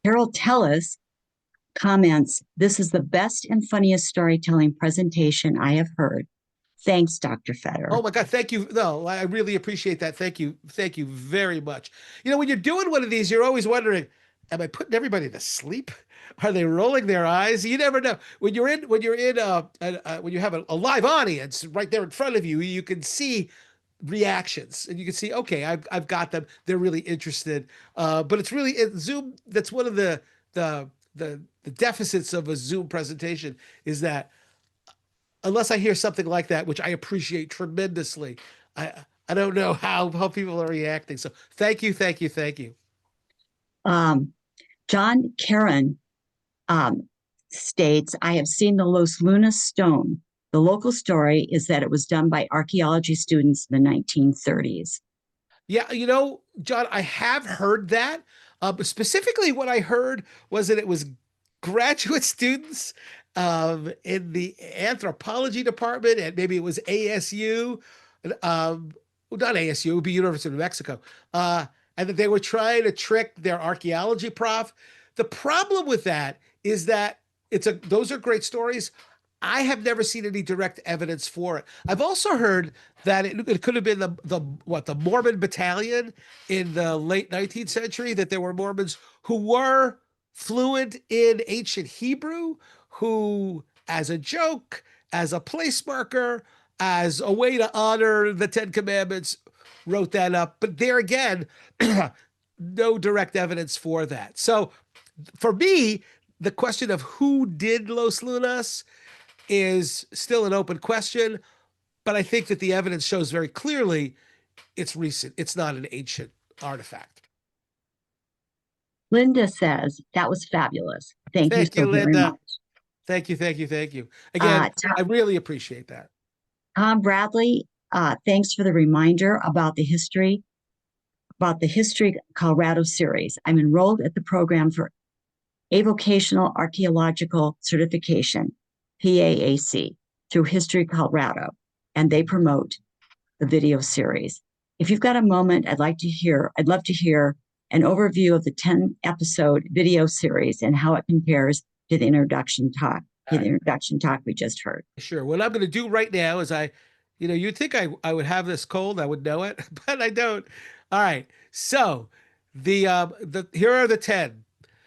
Harold Tellis comments, "This is the best and funniest storytelling presentation I have heard. Thanks, Dr. Fetter." Oh my God, thank you. No, I really appreciate that. Thank you. Thank you very much. When you're doing one of these, you're always wondering, am I putting everybody to sleep? Are they rolling their eyes? You never know. When you have a live audience right there in front of you, you can see reactions and you can see, okay, I've got them. They're really interested. But it's really Zoom. That's one of the deficits of a Zoom presentation, is that unless I hear something like that, which I appreciate tremendously, I don't know how people are reacting. So thank you. John Caron states, I have seen the Los Lunas stone. The local story is that it was done by archaeology students in the 1930s. Yeah, you know, John, I have heard that. But specifically, what I heard was that it was graduate students in the anthropology department, and maybe it was ASU, well, not ASU, it would be University of New Mexico, and that they were trying to trick their archaeology prof. The problem with that is that those are great stories. I have never seen any direct evidence for it. I've also heard that it could have been the Mormon battalion in the late 19th century, that there were Mormons who were fluent in ancient Hebrew, who, as a joke, as a place marker, as a way to honor the Ten Commandments, wrote that up. But there again, no direct evidence for that. So for me, the question of who did Los Lunas is still an open question, but I think that the evidence shows very clearly it's recent. It's not an ancient artifact. Linda says, that was fabulous. Thank you Thank you, so very Linda. much. Thank you, thank you, thank you. Again, I really appreciate that. Tom Bradley, thanks for the reminder about the History Colorado series. I'm enrolled at the program for Avocational Archaeological Certification, PAAC, through History Colorado, and they promote the video series. If you've got a moment, I'd love to hear an overview of the 10-episode video series and how it compares to the introduction talk we just heard. Sure. What I'm going to do right now is you'd think I would have this cold, I would know it, but I don't. All right. So here are the 10.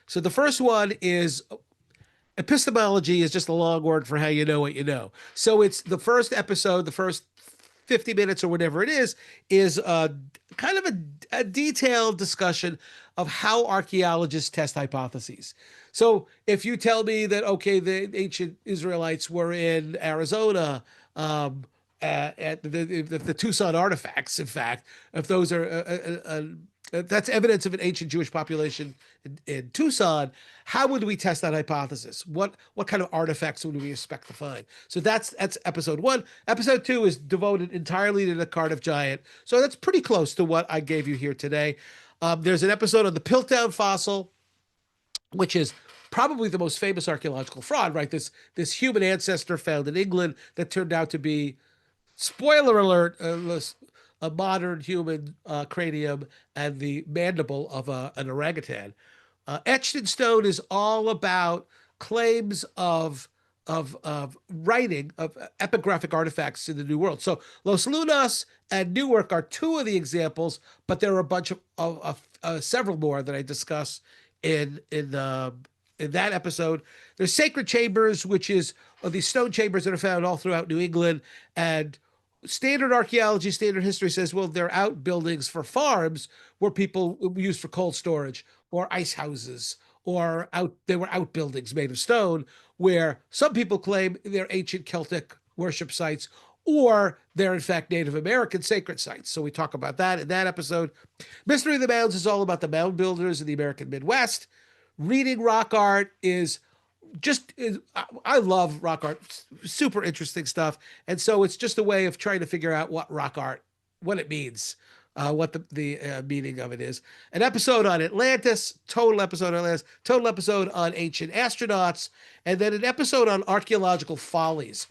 So the first one is epistemology, is just a long word for how you know what you know. So it's the first episode, the first 50 minutes or whatever it is kind of a detailed discussion of how archaeologists test hypotheses. So if you tell me that, okay, the ancient Israelites were in Arizona, at the Tucson artifacts, in fact, if those are that's evidence of an ancient Jewish population in Tucson, how would we test that hypothesis? What kind of artifacts would we expect to find? So that's episode 1. Episode 2 is devoted entirely to the Cardiff giant. So that's pretty close to what I gave you here today. There's an episode on the Piltdown fossil, which is probably the most famous archaeological fraud, right? This human ancestor found in England that turned out to be, spoiler alert, a modern human cranium and the mandible of an orangutan. Etched in Stone is all about claims of writing, of epigraphic artifacts in the New World. So Los Lunas and Newark are 2 of the examples, but there are a bunch of several more that I discuss in that episode. There's Sacred Chambers, which is these stone chambers that are found all throughout New England, and standard archaeology, standard history says, well, they're outbuildings for farms where people used for cold storage, or ice houses, or they were outbuildings made of stone, where some people claim they're ancient Celtic worship sites, or they're in fact Native American sacred sites. So we talk about that in that episode. Mystery of the Mounds is all about the mound builders in the American Midwest. Reading rock art is I love rock art, super interesting stuff. And so it's just a way of trying to figure out what rock art, what it means, what the meaning of it is. An episode on Atlantis, total episode on ancient astronauts, and then an episode on archaeological follies.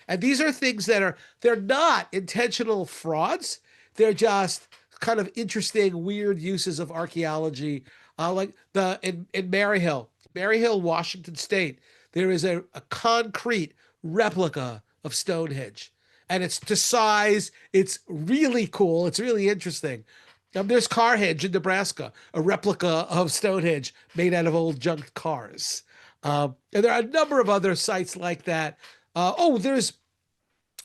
And these are things that they're not intentional frauds. They're just kind of interesting, weird uses of archaeology, like in Maryhill, Washington State, there is a concrete replica of Stonehenge, and it's to size. It's really cool. It's really interesting. There's Carhenge in Nebraska, a replica of Stonehenge made out of old junked cars. And there are a number of other sites like that. There's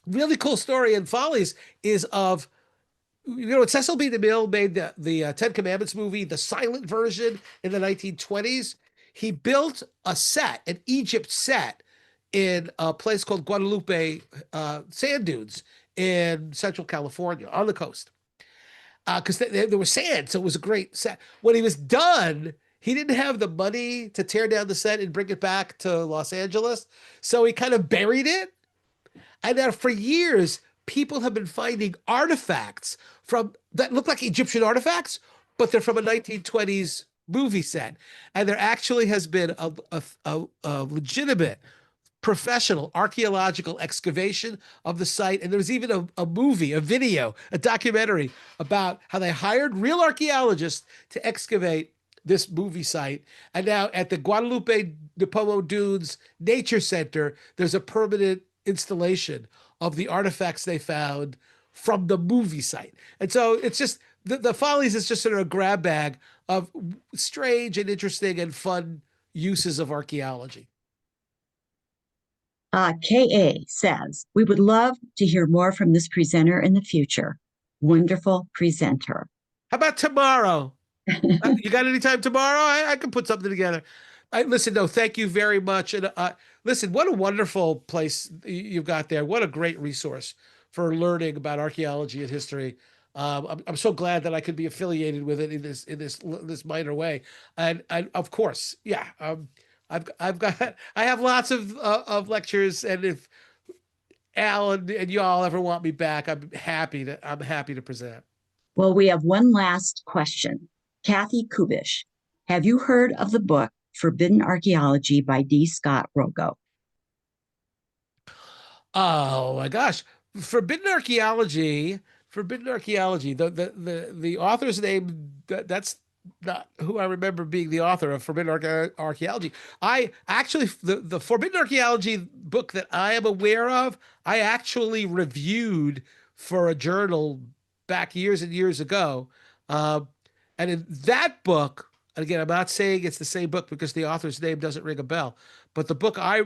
really cool story in Follies is of, Cecil B. DeMille made the Ten Commandments movie, the silent version in the 1920s. He built an Egypt set in a place called Guadalupe sand dunes in Central California on the coast. Because there was sand, so it was a great set. When he was done, he didn't have the money to tear down the set and bring it back to Los Angeles. So he kind of buried it. And now for years, people have been finding artifacts from that look like Egyptian artifacts, but they're from a 1920s movie set. And there actually has been a legitimate professional archaeological excavation of the site. And there was even a movie, a video, a documentary about how they hired real archaeologists to excavate this movie site. And now at the Guadalupe de Pomo Dunes Nature Center, there's a permanent installation of the artifacts they found from the movie site. And so it's just the Follies is just sort of a grab bag of strange and interesting and fun uses of archaeology. KA says, we would love to hear more from this presenter in the future. Wonderful presenter. How about tomorrow? You got any time tomorrow? I can put something together. Listen, no, thank you very much. And listen, what a wonderful place you've got there. What a great resource for learning about archaeology and history. I'm so glad that I could be affiliated with it in this minor way. And of course, yeah, I have lots of lectures, and if Al and y'all ever want me back, I'm happy to present. Well, we have one last question. Kathy Kubish, have you heard of the book Forbidden Archaeology by D. Scott Rogo? Oh my gosh. Forbidden Archaeology. The author's name, that's not who I remember being the author of Forbidden Archaeology. I actually, the Forbidden Archaeology book that I am aware of, I actually reviewed for a journal back years and years ago. And in that book, and again, I'm not saying it's the same book because the author's name doesn't ring a bell, but the book I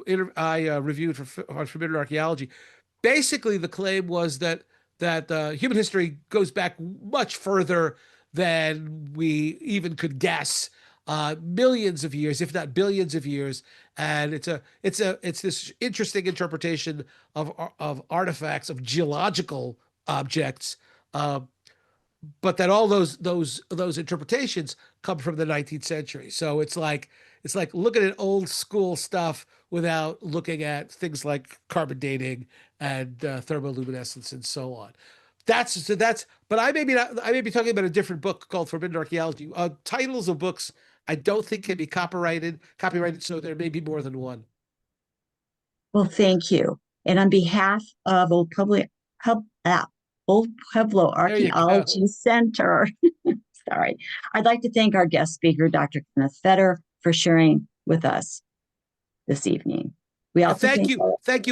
reviewed for Forbidden Archaeology, basically the claim was that human history goes back much further than we even could guess, millions of years, if not billions of years, and it's this interesting interpretation of artifacts, of geological objects. But that all those interpretations come from the 19th century. So it's like looking at old school stuff without looking at things like carbon dating and thermoluminescence and so on. But I may be talking about a different book called Forbidden Archaeology. Titles of books I don't think can be copyrighted, so there may be more than one. Well, thank you. And on behalf of Old Pueblo Archaeology Center, sorry, I'd like to thank our guest speaker, Dr. Kenneth Fetter, for sharing with us this evening. We also thank you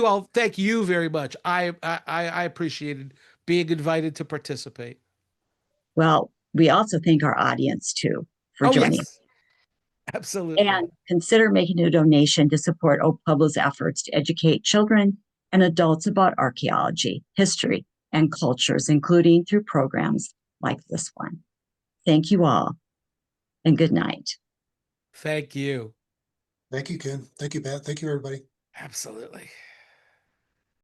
all. Thank you very much. I appreciated being invited to participate. Well, we also thank our audience too for joining. Yes. Absolutely. And consider making a donation to support Old Pueblo's efforts to educate children and adults about archaeology, history, and cultures, including through programs like this one. Thank you all, and good night. Thank you. Thank you, Ken. Thank you, Pat. Thank you, everybody. Absolutely.